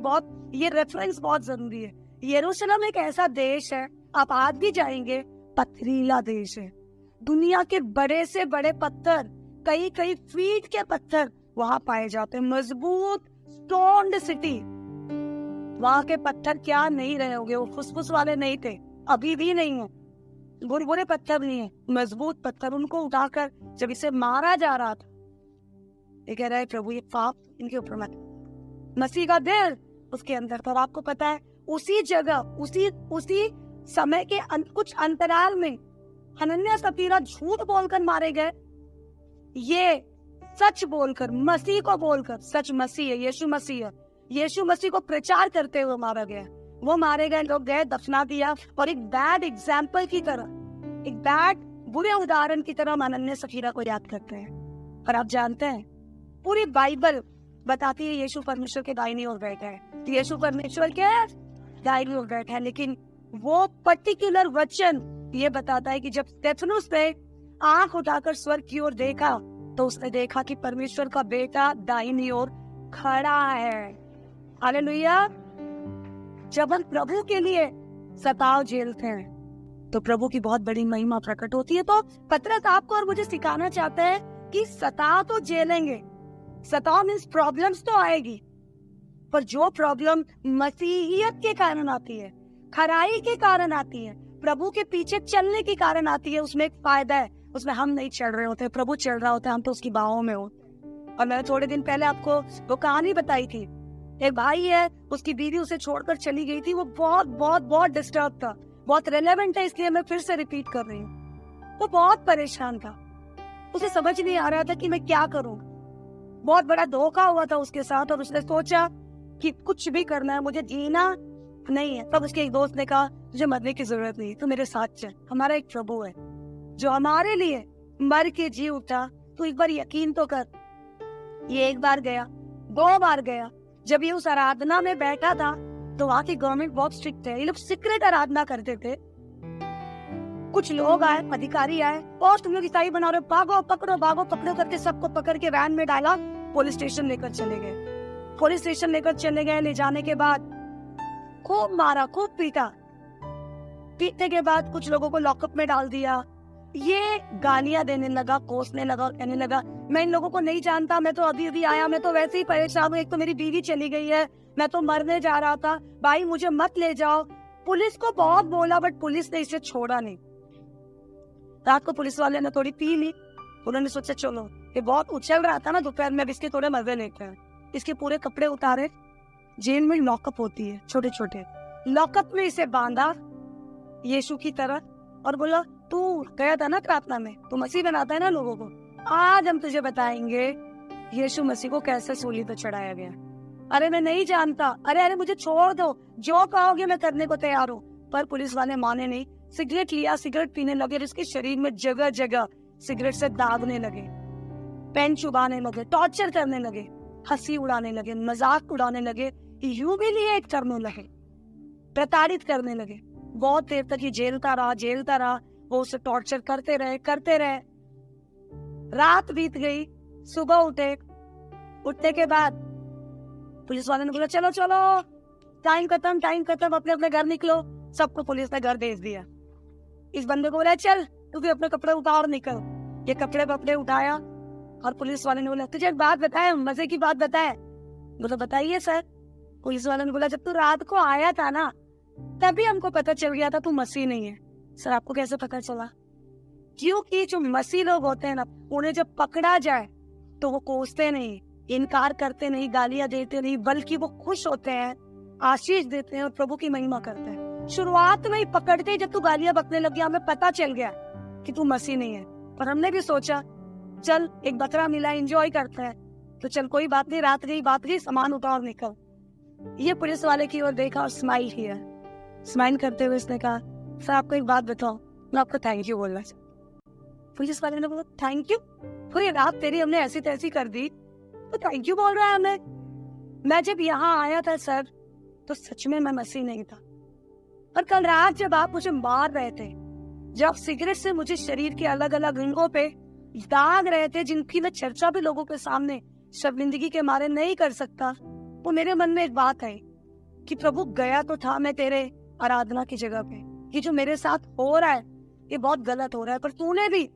ये रेफरेंस बहुत जरूरी है। यरूशलेम एक ऐसा देश है, आप आज भी जाएंगे, पथरीला देश है। दुनिया के बड़े से बड़े पत्थर, कई फीट के पत्थर वहां पाए जाते हैं। मजबूत स्टोन्ड सिटी। वहां के पत्थर क्या नहीं रहे होंगे, वो फुसफुस वाले नहीं थे, अभी भी नहीं है। बुरे बुरे पत्थर नहीं है, मजबूत पत्थर। उनको उठाकर जब इसे मारा जा रहा था, ये कह रहा है प्रभु ये पाप इनके ऊपर मत। मसीह का दिल उसके अंदर था। और आपको पता है उसी जगह उसी समय के कुछ अंतराल में हनन्याह सफीरा झूठ बोलकर मारे गए। ये सच बोलकर, मसीह को बोलकर, सच मसीह है, यीशु मसीह है, यीशु मसीह को प्रचार करते हुए मारा गया। वो मारे गए लोग गए, दफना दिया। और एक बैड एग्जाम्पल की तरह, एक बैड बुरे उदाहरण की तरह हनन्याह सफीरा को याद करते हैं। और आप जानते हैं पूरी बाइबल बताती है यीशु परमेश्वर के दाहिनी ओर बैठा है, तो यीशु परमेश्वर के दाहिनी ओर बैठा है। लेकिन वो पर्टिकुलर वचन ये बताता है कि जब स्टेफनुस ने आंख उठाकर स्वर्ग की ओर देखा तो उसने देखा कि परमेश्वर का बेटा दाहिनी ओर खड़ा है। हालेलुया। जब हम प्रभु के लिए सताव झेलते हैं तो प्रभु की बहुत बड़ी महिमा प्रकट होती है। तो पतरस आपको और मुझे सिखाना चाहते हैं कि सताव तो झेलेंगे, सताव मीन्स प्रॉब्लम्स तो आएगी, पर जो प्रॉब्लम मसीहियत के कारण आती है, खराई के कारण आती है, प्रभु के पीछे चलने के कारण आती है, उसमें एक फायदा है। उसमें हम नहीं चढ़ रहे होते, प्रभु चढ़ रहा होता है, हम तो उसकी बाहों में होते। और मैंने थोड़े दिन पहले आपको वो कहानी बताई थी, एक भाई है, उसकी बीवी उसे छोड़कर चली गई थी। वो बहुत बहुत बहुत डिस्टर्ब था, बहुत रेलेवेंट है इसलिए मैं फिर से रिपीट कर रही हूँ। वो बहुत परेशान था, उसे समझ नहीं आ रहा था कि मैं क्या करूँ। बहुत बड़ा धोखा हुआ था उसके साथ और उसने सोचा कि कुछ भी करना है, मुझे जीना नहीं है। तब उसके एक दोस्त ने कहा तुझे मरने की जरूरत नहीं, तो मेरे साथ चल। हमारा एक प्रभु है जो हमारे लिए मर के जी उठा। तो एक बार यकीन तो कर, ये एक बार गया, 2 बार गया। जब ये उस आराधना में बैठा था तो वहाँ की गवर्नमेंट बहुत स्ट्रिक्ट है, ये लोग सीक्रेट आराधना करते थे। कुछ लोग आए, अधिकारी आए, और तुम लोग ईसाई बना रहे हो, भागो पकड़ो, भागो पकड़ो करके सबको पकड़ के वैन में डाला, पुलिस स्टेशन लेकर चले गए। पुलिस स्टेशन लेकर चले गए, ले जाने के बाद खूब मारा, खूब पीटा। पीटने के बाद कुछ लोगों को लॉकअप में डाल दिया। ये गालियां देने लगा, कोसने लगा, कहने लगा मैं इन लोगों को नहीं जानता, मैं तो अभी अभी आया, मैं तो वैसे ही परेशान हूँ, एक तो मेरी बीवी चली गई है, मैं तो मरने जा रहा था, भाई मुझे मत ले जाओ। पुलिस को बहुत बोला बट पुलिस ने इसे छोड़ा नहीं। रात को पुलिस वाले ने थोड़ी पी ली, उन्होंने सोचा चलो ये बहुत उछल रहा था ना दोपहर में, अब इसके थोड़े मजे लेते हैं। इसके पूरे कपड़े उतारे, जेल में लॉकअप होती है छोटे छोटे, लॉकअप में इसे बांधा यीशु की तरह और बोला तू गया था ना प्रार्थना में, तू मसीह बनाता है ना लोगों को, आज हम तुझे बताएंगे यीशु मसीह को कैसे सूली पर चढ़ाया गया। अरे मैं नहीं जानता, अरे मुझे छोड़ दो, जो कहोगे मैं करने को तैयार हूँ। पर पुलिस वाले माने नहीं, सिगरेट लिया, सिगरेट पीने लगे, इसके शरीर में जगह जगह सिगरेट से दागने लगे, पेन चुबाने लगे, टॉर्चर करने लगे, हंसी उड़ाने लगे, मजाक उड़ाने लगे, ह्यूमिलिएट करने लगे, प्रताड़ित करने लगे। बहुत देर तक ये झेलता रहा, वो उसे टॉर्चर करते रहे। रात बीत गई, सुबह उठने के बाद पुलिस वाले ने बोला चलो चलो टाइम खत्म, अपने अपने घर निकलो। सबको पुलिस ने घर भेज दिया। इस बंदे को बोला चल तू भी अपने कपड़े उतार निकल। ये कपड़े उठाया और पुलिस वाले ने बोला तुझे एक बात बताए, मजे की बात बताए। बोला बताइए सर। पुलिस वाले ने बोला जब तू रात को आया था ना तभी हमको पता चल गया था तू मसीह नहीं है। सर आपको कैसे पता चला? क्योंकि जो मसीह लोग होते हैं ना, उन्हें जब पकड़ा जाए तो वो कोसते नहीं, इनकार करते नहीं, गालियां देते नहीं, बल्कि वो खुश होते हैं, आशीष देते हैं और प्रभु की महिमा करते हैं। शुरुआत में ही पकड़ते ही जब तू गालियां बकने लग गया, हमें पता चल गया कि तू मसीह नहीं है। पर हमने भी सोचा चल एक बकरा मिला, एंजॉय करते हैं, तो चल कोई बात नहीं, रात गई, सामान उठा और निकल। ये पुलिस वाले की ओर देखा और स्माइल किया। स्माइल करते हुए उसने कहा सर आपको एक बात बताओ, मैं आपको थैंक यू बोलना चाहता। पुलिस वाले ने बोला थैंक यू? पूरी रात तेरी हमने ऐसी तैसी कर दी तो थैंक यू बोल रहा है हमें? मैं जब यहाँ आया था सर तो सच में मैं मसीह नहीं था, और कल रात जब आप मुझे मार रहे थे, जब सिगरेट से मुझे शरीर के अलग अलग अंगों पे दाग रहे थे, जिनकी मैं चर्चा भी लोगों के सामने शर्मिंदगी के मारे नहीं कर सकता, वो मेरे मन में एक बात है कि प्रभु गया तो था मैं तेरे आराधना की जगह पे, ये जो मेरे साथ हो रहा है ये बहुत गलत हो रहा है, पर तूने भी,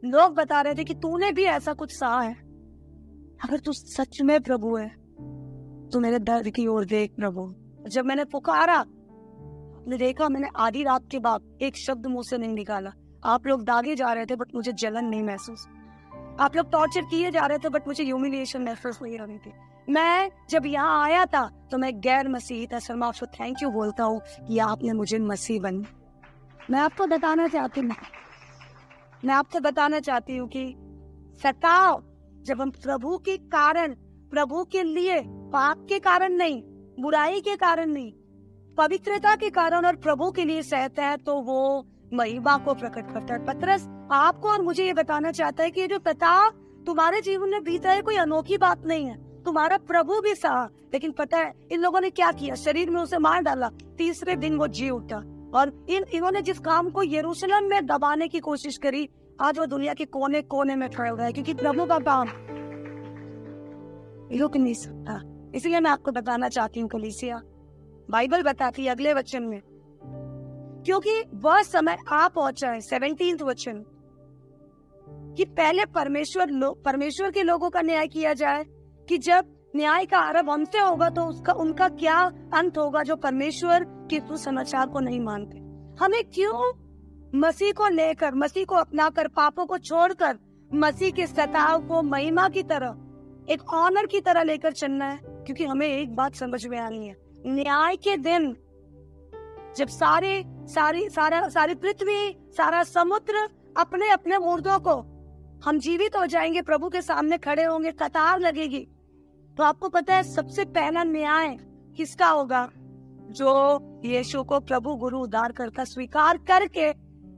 लोग बता रहे थे कि तूने भी ऐसा कुछ सहा है। अगर तू सच में प्रभु है तो मेरे दर्द की ओर देख प्रभु। जब मैंने पुकारा आपने देखा, मैंने आधी रात के बाद एक शब्द मुंह से नहीं निकाला। आप लोग दागे जा रहे थे बट मुझे जलन नहीं महसूस। आप लोग टॉर्चर किए जा रहे थे बट मुझे ह्यूमिलिएशन महसूस नहीं हो रही थी। मैं जब यहाँ आया था तो मैं गैर मसीह था। सर मैं आपको थैंक यू बोलता हूँ कि आपने मुझे मसीह बनी। मैं आपको बताना चाहती हूँ कि सताव जब हम प्रभु के कारण, प्रभु के लिए, पाप के कारण नहीं, बुराई के कारण नहीं, पवित्रता के कारण और प्रभु के लिए सहता है तो वो महिमा को प्रकट करता है। पतरस आपको और मुझे ये बताना चाहता है कि ये जो सताव तुम्हारे जीवन में बीता है कोई अनोखी बात नहीं है। तुम्हारा प्रभु भी सहा, लेकिन पता है इन लोगों ने क्या किया? शरीर में उसे मार डाला, तीसरे दिन वो जी उठा। और इन्होंने जिस काम को यरूशलेम में दबाने की कोशिश करी, आज वो दुनिया के कोने कोने में फैल रहा है, क्योंकि प्रभु का काम रुक नहीं सकता। इसलिए मैं आपको बताना चाहती हूँ कलीसिया, बाइबल बताती है अगले वचन में, क्योंकि वह समय आ पहुंचा है, 17वें वचन, कि पहले परमेश्वर के लोगों का न्याय किया जाए, कि जब न्याय का आरंभ हमसे होगा तो उनका क्या अंत होगा जो परमेश्वर के सुसमाचार को नहीं मानते। हमें क्यों मसीह को लेकर, मसीह को अपनाकर, पापों को छोड़कर मसीह के सताव को महिमा की तरह, एक ऑनर की तरह लेकर चलना है? क्योंकि हमें एक बात समझ में आनी है, न्याय के दिन जब सारी पृथ्वी, सारा समुद्र अपने अपने मुर्दों को, हम जीवित हो जाएंगे, प्रभु के सामने खड़े होंगे, कतार लगेगी, तो आपको पता है सबसे पहला न्याय किसका होगा? जो यीशु को प्रभु, गुरु, उद्धारकर्ता स्वीकार करके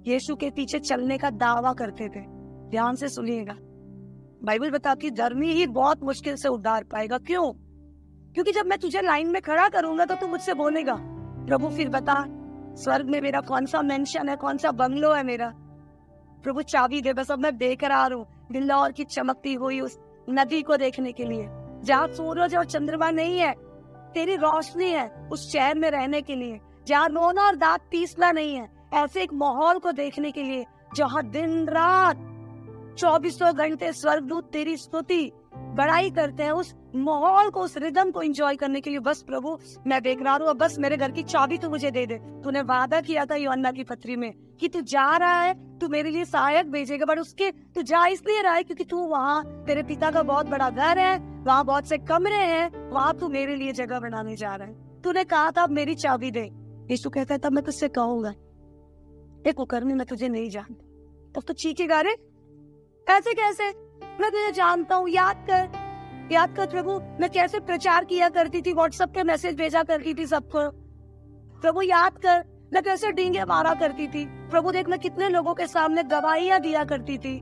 यीशु के पीछे चलने का दावा करते थे। ध्यान से सुनिएगा, बाइबल बताती धर्मी ही बहुत मुश्किल से उद्धार पाएगा। क्यों? क्योंकि जब मैं तुझे लाइन में खड़ा करूंगा तो तू मुझसे बोलेगा, प्रभु फिर बता स्वर्ग में मेरा कौन सा मेंशन है, कौन सा बंगलो है मेरा? प्रभु चाबी दे, बस अब मैं बेकरार हूँ बिल्लौर की चमकती हुई उस नदी को देखने के लिए, जहाँ सूरज और चंद्रमा नहीं है, तेरी रोशनी है, उस शहर में रहने के लिए, जहाँ रोना और दांत पीसना नहीं है, ऐसे एक माहौल को देखने के लिए जहाँ दिन रात 24 घंटे स्वर्गदूत तेरी स्तुति बड़ाई करते हैं, उस माहौल को, उस रिदम को एंजॉय करने के लिए बस प्रभु मैं बेकरार हूँ, बस मेरे घर की चाबी तू मुझे दे दे। तूने वादा किया था यूहन्ना की पत्री में कि तू जा रहा है, तू मेरे लिए सहायक भेजेगा, बट उसके तू जा इसलिए रहा है क्योंकि तू वहाँ, तेरे पिता का बहुत बड़ा घर है, वहाँ बहुत से कमरे हैं, वहाँ तू मेरे लिए जगह बनाने जा रहा है। तूने कहा था अब मेरी चाबी दे। यीशु कहता है तब मैं तुझसे कहूंगा एक कुकर्मी मैं तुझे नहीं जानता। तब तो चीखेगा, अरे ऐसे कैसे, मैं तुझे जानता हूँ, याद कर प्रभु मैं कैसे प्रचार किया करती थी, व्हाट्सएप पे मैसेज भेजा करती थी सबको। प्रभु याद कर मैं कैसे डींगे मारा करती थी। प्रभु देख मैं कितने लोगों के सामने गवाहियां दिया करती थी।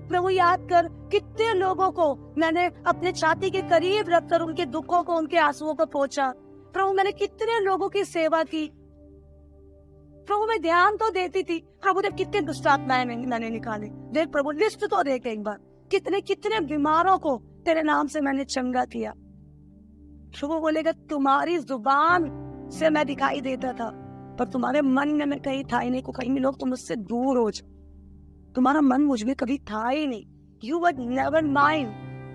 प्रभु याद कर कितने लोगों को मैंने अपने छाती के करीब रखकर उनके दुखों को, उनके आंसुओं को पहुंचा। प्रभु मैंने कितने लोगों की सेवा की। प्रभु मैं ध्यान तो देती थी। प्रभु देख कितने दुष्टात्माएं मैंने निकाले। देख प्रभु लिस्ट तो देख एक बार, कितने कितने बीमारों को तेरे नाम से मैंने चंगा किया। प्रभु बोलेगा तुम्हारी जुबान से मैं दिखाई देता था पर तुम्हारे मन में मैं कहीं था ही नहीं। को कहीं भी लोग तुम मुझसे दूर हो जाओ, तुम्हारा मन मुझ में कभी था ही नहीं। You were never mine।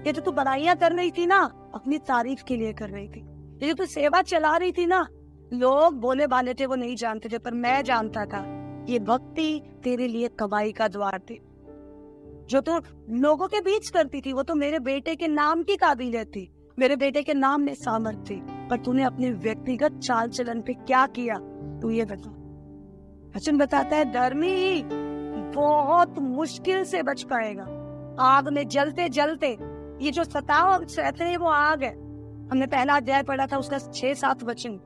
ये जो तू बनाइयां कर रही थी ना, अपनी तारीफ के लिए कर रही थी। ये जो तू सेवा चला रही थी ना, लोग बोले बाले थे वो नहीं जानते थे पर मैं जानता था। ये भक्ति तेरे लिए कमाई का द्वार थी। जो तू लोगों के बीच करती थी वो तो मेरे बेटे के नाम की काबिलियत थी, मेरे बेटे के नाम में सामर्थ्य थी, पर तूने अपने व्यक्तिगत चाल चलन पे क्या किया तू ये बता। वचन बताता है धर्मी बहुत मुश्किल से बच पाएगा। आग में जलते जलते, ये जो सताव सहते हैं वो आग है। हमने पहला अध्याय पढ़ा था उसका 6-7 वचन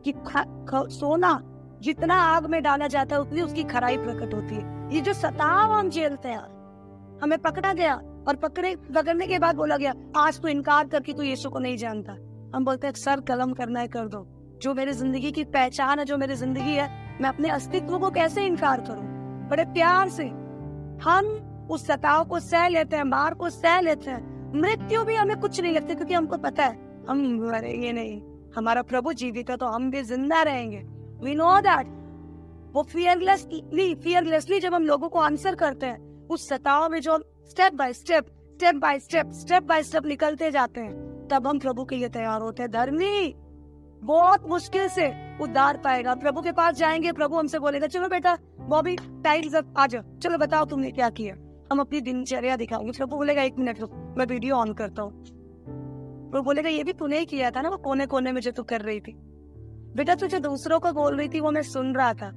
कि सोना जितना आग में डाला जाता है उतनी उसकी खराई प्रकट होती है। ये जो सताव हम झेलते हैं, हमें पकड़ा गया और पकड़ने के बाद बोला गया आज तू इनकार करके तू यीशु को नहीं जानता। हम बोलते हैं सर कलम करना है कर दो, जो मेरी जिंदगी की पहचान है, जो मेरी जिंदगी है, मैं अपने अस्तित्व को कैसे इनकार करूं। बड़े प्यार से हम उस सताव को सह लेते हैं, मार को सह लेते हैं। मृत्यु भी हमें कुछ नहीं लगती क्योंकि हमको पता है हम मरेंगे नहीं, हमारा प्रभु जीवित है तो हम भी जिंदा रहेंगे। We know that. वो फियरलेसली जब हम लोगों को आंसर करते हैं, उस सताव में जो स्टेप बाय स्टेप निकलते जाते हैं, तब हम प्रभु के लिए तैयार होते हैं। धर्मी बहुत मुश्किल से उद्धार पाएगा। प्रभु के पास जाएंगे, प्रभु हमसे बोलेगा चलो बेटा बॉबी टाइम्स अप, आ जाओ, चलो बताओ तुमने क्या किया। हम अपनी दिनचर्या दिखाएंगे। प्रभु बोलेगा 1 मिनट रुक, मैं वीडियो ऑन करता हूँ। प्रभु बोलेगा ये भी तूने ही किया था ना, वो कोने कोने में जो तू कर रही थी। बेटा तुझे दूसरों को बोल रही थी वो मैं सुन रहा था,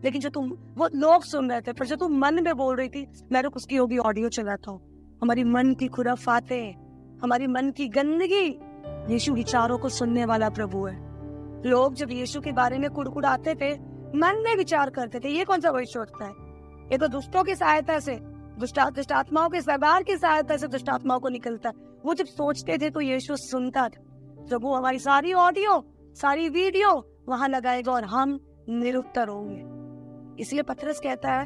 लेकिन जो तुम वो लोग सुन रहे थे, पर जो तुम मन में बोल रही थी मैं तो उसकी होगी ऑडियो चलाता हूँ। हमारी मन की खुराफातें, हमारी मन की गंदगी, यीशु विचारों को सुनने वाला प्रभु है। लोग जब यीशु के बारे में कुड़कुड़ाते थे, मन में विचार करते थे ये कौन सा भविष्य होता है, ये तो दुष्टों की सहायता से, दुष्ट आत्माओं के व्यवहार की सहायता से दुष्ट आत्माओं को निकलता है। वो जब सोचते थे तो यीशु सुनता था। जब वो हमारी सारी ऑडियो, सारी वीडियो वहां लगाएगा और हम निरुत्तर होंगे। इसलिए पतरस कहता है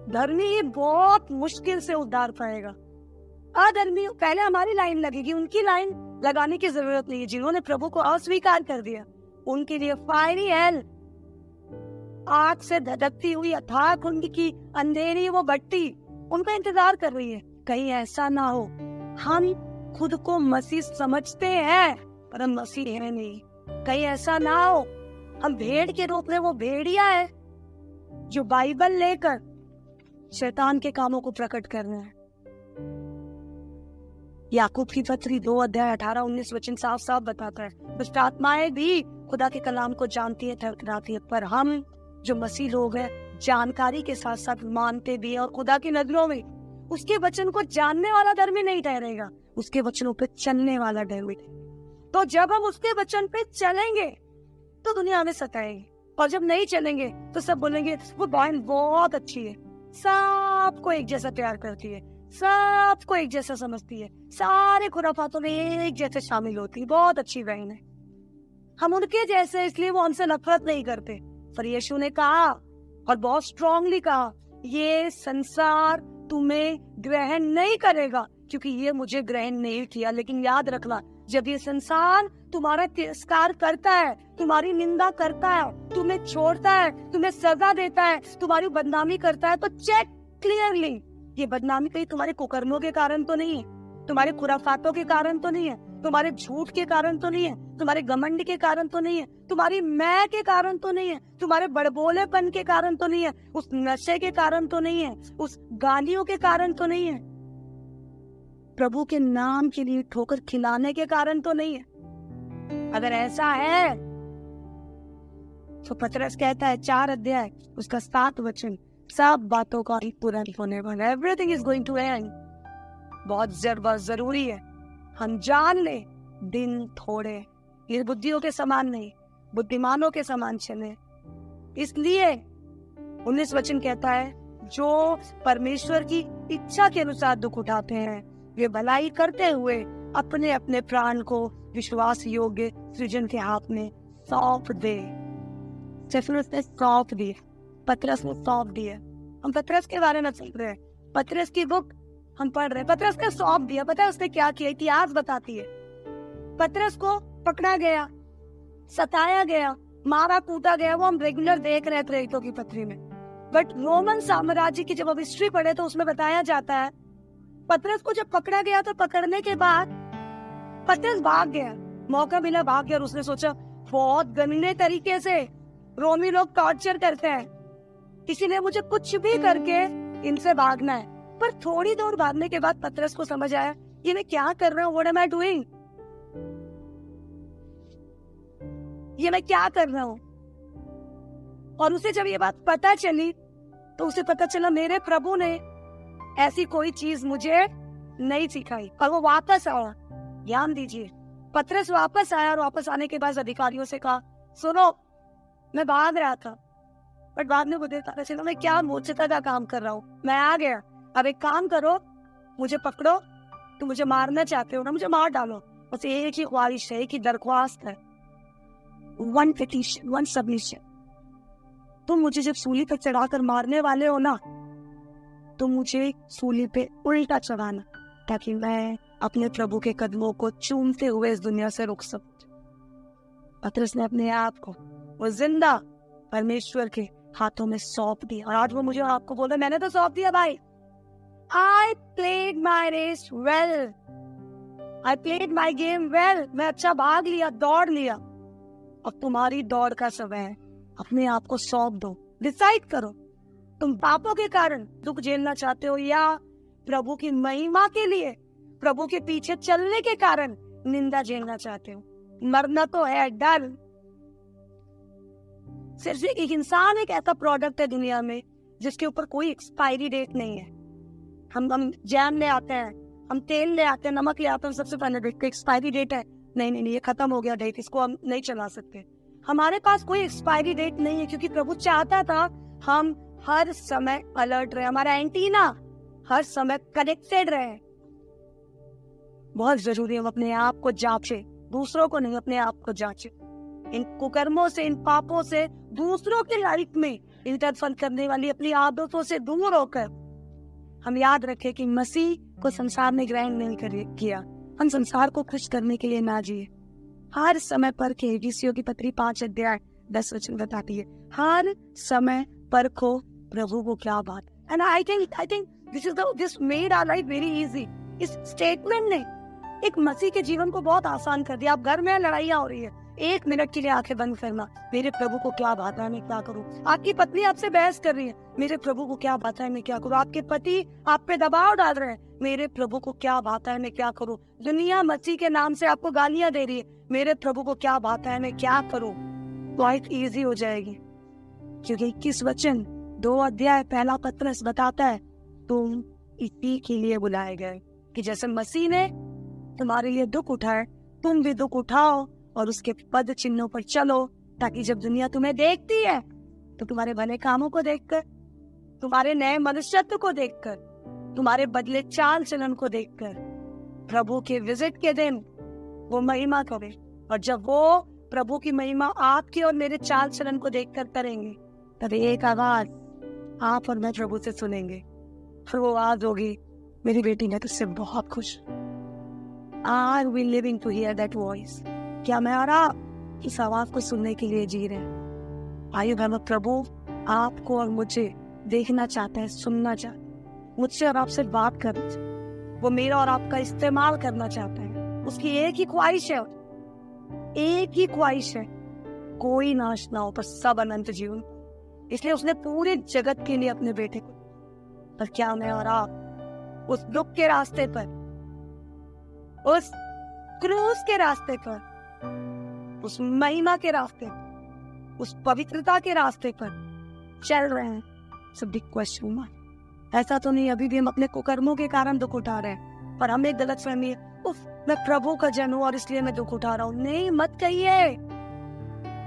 धर्मी बहुत मुश्किल से उद्धार पाएगा, अधर्मी पहले हमारी लाइन लगेगी, उनकी लाइन लगाने की जरूरत नहीं है। जिन्होंने प्रभु को अस्वीकार कर दिया उनके लिए फायरी हेल, आग से धधकती हुई अथाह कुंड की अंधेरी वो भट्टी उनका इंतजार कर रही है। कहीं ऐसा ना हो हम खुद को मसीह समझते हैं पर हम मसीह है नहीं। कहीं ऐसा ना हो हम भेड़ के रूप में वो भेड़िया है जो बाइबल लेकर शैतान के कामों को प्रकट कर रहे हैं। याकूब की पत्री 2 अध्याय 18-19 वचन साफ साफ बताता है दुष्ट आत्माएं भी खुदा के कलाम को जानती है, ठहराती है, पर हम जो मसीह लोग हैं जानकारी के साथ साथ मानते भी हैं और खुदा की नजरों में उसके वचन को जानने वाला धर्मी नहीं ठहरेगा, उसके वचनों पे चलने वाला धर्मी। तो जब हम उसके वचन पे चलेंगे तो दुनिया हमें सताएगी, और जब नहीं चलेंगे तो सब बोलेंगे वो बहन बहुत अच्छी है, सबको एक जैसा प्यार करती है, सबको एक जैसा समझती है, सारे खुराफातों में एक जैसे शामिल होती है, बहुत अच्छी बहन है। हम उनके जैसे इसलिए वो हमसे नफरत नहीं करते। पर यीशु ने कहा और बहुत स्ट्रांगली कहा ये संसार तुम्हें ग्रहण नहीं करेगा क्योंकि ये मुझे ग्रहण नहीं किया। लेकिन याद रखना जब ये संसार तुम्हारा तिरस्कार करता है, तुम्हारी निंदा करता है, तुम्हें छोड़ता है, तुम्हें सजा देता है, तुम्हारी बदनामी करता है, तो चेक क्लियरली ये बदनामी कहीं तुम्हारे कुकर्मों के कारण तो नहीं है, तुम्हारे खुराफातों के कारण तो नहीं है, तुम्हारे झूठ के कारण तो नहीं है, तुम्हारे घमंड के कारण तो नहीं है, तुम्हारी मैं के कारण तो नहीं है, तुम्हारे बड़बोलेपन के कारण तो नहीं है, उस नशे के कारण तो नहीं है, उस गालियों के कारण तो नहीं है, प्रभु के नाम के लिए ठोकर खिलाने के कारण तो नहीं है। अगर ऐसा है तो पतरस कहता है 4 अध्याय उसका 7 वचन सब बातों का पूरा होने वाला, everything is going to end. बहुत जरूरी है हम जान ले दिन थोड़े, ये बुद्धियों के समान नहीं, बुद्धिमानों के समान चले। इसलिए 19 वचन कहता है जो परमेश्वर की इच्छा के अनुसार दुख उठाते हैं वे भलाई करते हुए अपने अपने प्राण को विश्वास योग्य सृजन के हाथ में सौंप दे। स्टेफनस ने सौंप दिए, पतरस ने सौंप दिए। हम पतरस के बारे में सुन रहे हैं, पतरस की बुक हम पढ़ रहे हैं। पतरस ने सौंप दिया। पता है उसने क्या किया? इतिहास बताती है पतरस को पकड़ा गया, सताया गया, मारा कूटा गया, वो हम रेगुलर देख रहे थे की पत्री में। बट रोमन साम्राज्य की जब हम हिस्ट्री पढ़े तो उसमें बताया जाता है पतरस को जब पकड़ा गया तो पकड़ने के बाद पतरस भाग गया, मौका मिला भाग गया, और उसने सोचा बहुत गंदे तरीके से रोमी लोग टॉर्चर करते हैं, इसीलिए मुझे कुछ भी करके इनसे भागना है। पर थोड़ी दूर भागने के बाद पतरस को समझ आया ये मैं क्या कर रहा हूँ, व्हाट एम आई डूइंग, ये मैं क्या कर रहा हूँ। और उसे जब ये बात पता चली तो उसे पता चला मेरे प्रभु ने ऐसी कोई चीज मुझे नहीं सिखाई, और वो वापस आया। ध्यान दीजिए, पतरस वापस आया और वापस आने के बाद अधिकारियों से कहा सुनो मैं भाग रहा था, बट बाद में मुझे पता चला मैं क्या मूर्छता का काम कर रहा हूँ, मैं आ गया। अब एक काम करो, मुझे पकड़ो, तो मुझे मारना चाहते हो ना, मुझे मार डालो। बस एक ही ख्वाहिश है, एक ही दरख्वास्त है, वन पिटीशन, वन सबमिशन। तुम मुझे जब सूली पर चढ़ाकर मारने वाले हो ना, तो मुझे सूली पे उल्टा चढ़ाना, ताकि मैं अपने प्रभु के कदमों को चूमते हुए इस दुनिया से रुक सकूं। पतरस ने अपने आप को वो जिंदा परमेश्वर के हाथों में सौंप दिया, और आज वो मुझे आपको बोल रहा मैंने तो सौंप दिया भाई। I played my race well, I played my game well, मैं अच्छा भाग लिया, दौड़ लिया, अब तुम्हारी दौड़ का समय है, अपने आप को सौंप दो। डिसाइड करो, तुम पापों के कारण दुख झेलना चाहते हो या प्रभु की महिमा के लिए, प्रभु के पीछे चलने के कारण निंदा झेलना चाहते हो। मरना तो है, डर। सिर्फ एक इंसान एक ऐसा प्रोडक्ट है दुनिया में जिसके ऊपर कोई एक्सपायरी डेट नहीं है। हम जैम ले आते हैं, हम तेल ले आते हैं, नमक ले आते हैं, सबसे पहले देखते हैं एक्सपायरी डेट है, नहीं, ये खत्म हो गया डेट, इसको हम नहीं चला सकते। हमारे पास कोई एक्सपायरी डेट नहीं है, क्योंकि प्रभु चाहता था हम हर समय अलर्ट रहे, हमारा एंटीना हर समय कनेक्टेड रहे। बहुत जरूरी है हम अपने आप को जांचे, दूसरों को नहीं, अपने आप को जांचे। इन कुकर्मों से, इन पापों से, दूसरों की लाइफ में इंटरफेयर करने वाली अपनी आदतों से दूर होकर हम याद रखें कि मसीह को संसार ने ग्रहण नहीं किया। हम संसार को खुश करने के लिए ना जिए। हर समय पर के इफिसियों की पत्री 5 अध्याय 10 वचन बताती है, हर समय परखो प्रभु को क्या बात। And I think this made our life very easy. इस स्टेटमेंट ने एक मसीह के जीवन को बहुत आसान कर दिया। आप घर में लड़ाइयाँ हो रही है, 1 मिनट के लिए आंखें बंद करना, मेरे प्रभु को क्या बात है, मैं क्या करूं। आपकी पत्नी आपसे बहस कर रही है, मेरे प्रभु को क्या बात है, मैं क्या करूं। आपके पति आप पे दबाव डाल रहे हैं, मेरे प्रभु को क्या बात है, मैं क्या करूं। दुनिया मसीह के नाम से आपको गालियां दे रही है, मेरे प्रभु को क्या बात है, मैं क्या करूं। लाइफ इजी हो जाएगी, क्योंकि 21 वचन 2 अध्याय 1 पत्रस बताता है, तुम इसी के लिए बुलाए गए कि जैसे मसीह ने तुम्हारे लिए दुख उठाए, तुम भी दुख उठाओ और उसके पद चिन्हों पर चलो, ताकि जब दुनिया तुम्हें देखती है तो तुम्हारे भले कामों को देखकर, तुम्हारे नए मनुष्यत्व को देखकर, तुम्हारे बदले चाल चलन को देखकर प्रभु के विजिट के दिन वो महिमा करे। और जब वो प्रभु की महिमा आपके और मेरे चाल चलन को देखकर करेंगे, तब एक आवाज आप और मैं प्रभु से सुनेंगे। फिर वो आवाज होगी, मेरी बेटी ने तुझसे बहुत खुश। Are we living to hear that voice? क्या मैं और आप इस आवाज को सुनने के लिए जी रहे हैं? आइए हम प्रभु आपको और मुझे देखना चाहते हैं, सुनना चाहते हैं, मुझसे और आपसे बात करना चाहते हैं। वो मेरा और आपका इस्तेमाल करना चाहते हैं। उसकी एक ही ख्वाहिश है, एक ही ख्वाहिश है, कोई नाश ना हो पर सब अनंत जीवन। इसलिए उसने पूरे जगत के लिए अपने बेटे को। पर क्या मैं और आप उस दुख के रास्ते पर, उस क्रूस के रास्ते पर, उस महिमा के रास्ते पर, उस पवित्रता के रास्ते पर चल रहे हैं? सब बिग क्वेश्चन मार्क। ऐसा तो नहीं अभी भी हम अपने कुकर्मों के कारण दुख उठा रहे हैं, पर हमें गलत फहमी है, उफ मैं प्रभु का जन हूं और इसलिए मैं दुख उठा रहा हूं। नहीं, मत कहिए,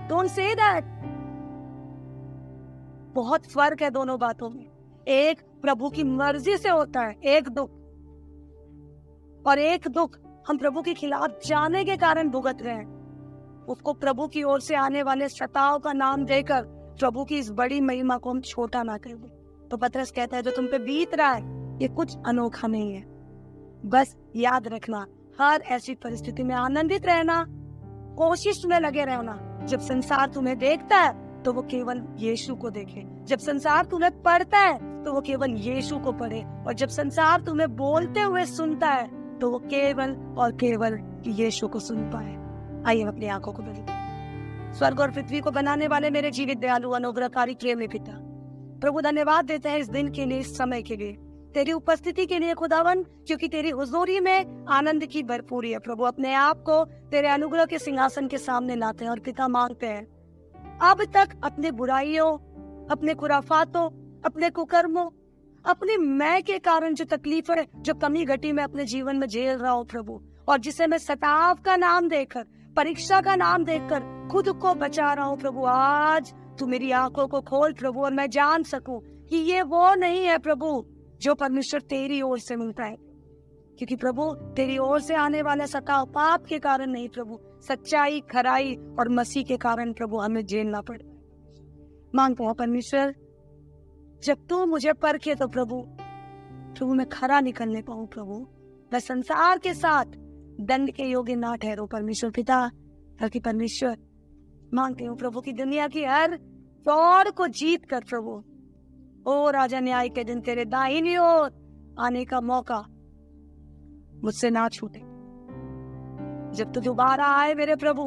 डोंट से दैट। बहुत फर्क है दोनों बातों में। एक प्रभु की मर्जी से होता है एक दुख, और एक दुख हम प्रभु के खिलाफ जाने के कारण भुगत रहे हैं। उसको प्रभु की ओर से आने वाले सताव का नाम देकर प्रभु की इस बड़ी महिमा को हम छोटा ना कर दें। तो पतरस कहता है, जो तुम पे बीत रहा है ये कुछ अनोखा नहीं है। बस याद रखना, हर ऐसी परिस्थिति में आनंदित रहना, कोशिश में लगे रहना। जब संसार तुम्हें देखता है तो वो केवल यीशु को देखे, जब संसार तुम्हें पढ़ता है तो वो केवल यीशु को पढ़े, और जब संसार तुम्हें बोलते हुए सुनता है तो वो केवल और केवल यीशु को सुन पाए। आइए अपनी आंखों को बंद। स्वर्ग और पृथ्वी को बनाने वाले मेरे जीवित दयालु अनुग्रहकारी प्रेमी पिता, प्रभु धन्यवाद देते हैं इस दिन के लिए, इस समय के लिए, तेरी उपस्थिति के लिए खुदावन, क्योंकि तेरी हुजूरी में आनंद की भरपूरी है। प्रभु अपने आप को तेरे अनुग्रह के सिंहासन के सामने लाते हैं और पिता मांगते हैं, अब तक अपने बुराइयों, अपने खुराफातों, अपने कुकर्मों, अपनी मैं के कारण जो तकलीफें, जो कमी घटी मैं अपने जीवन में झेल रहा हूँ प्रभु, और जिसे मैं सताव का नाम देकर, परीक्षा का नाम देकर खुद को बचा रहा हूँ प्रभु, आज तू मेरी आंखों को खोल प्रभु, और मैं जान सकूं कि ये वो नहीं है प्रभु जो परमेश्वर तेरी ओर से मिलता है। क्योंकि प्रभु तेरी ओर से आने वाला सताव पाप के कारण नहीं प्रभु, सच्चाई, खराई और मसीह के कारण प्रभु हमें झेलना पड़ता है। मांगता हूं परमेश्वर, जब तू मुझे परखे तो प्रभु मैं खरा निकलने पाऊं प्रभु, मैं संसार के साथ दंड के योग्य ना ठहरो परमेश्वर पिता। ताकि परमेश्वर मांगते हूँ प्रभु की दुनिया की हर दौड़ को जीत कर प्रभु, ओ राजा न्याय के दिन तेरे दाहिनी ओर आने का मौका मुझसे ना छूटे। जब तू दोबारा आए मेरे प्रभु,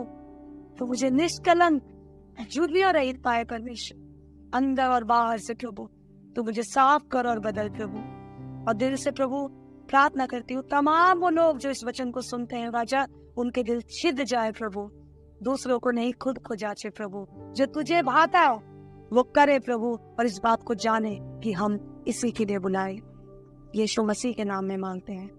तो मुझे निष्कलंक झुर्रियों रहित पाए परमेश्वर, अंदर और बाहर से प्रभु तो मुझे साफ कर और बदल प्रभु। और दिल से प्रभु प्रार्थना करती हूँ तमाम वो लोग जो इस वचन को सुनते हैं राजा, उनके दिल छिद जाए प्रभु, दूसरों को नहीं खुद को जांचे प्रभु, जो तुझे भाता हो वो करे प्रभु, और इस बात को जाने कि हम इसी के लिए बुलाए। यीशु मसीह के नाम में मांगते हैं,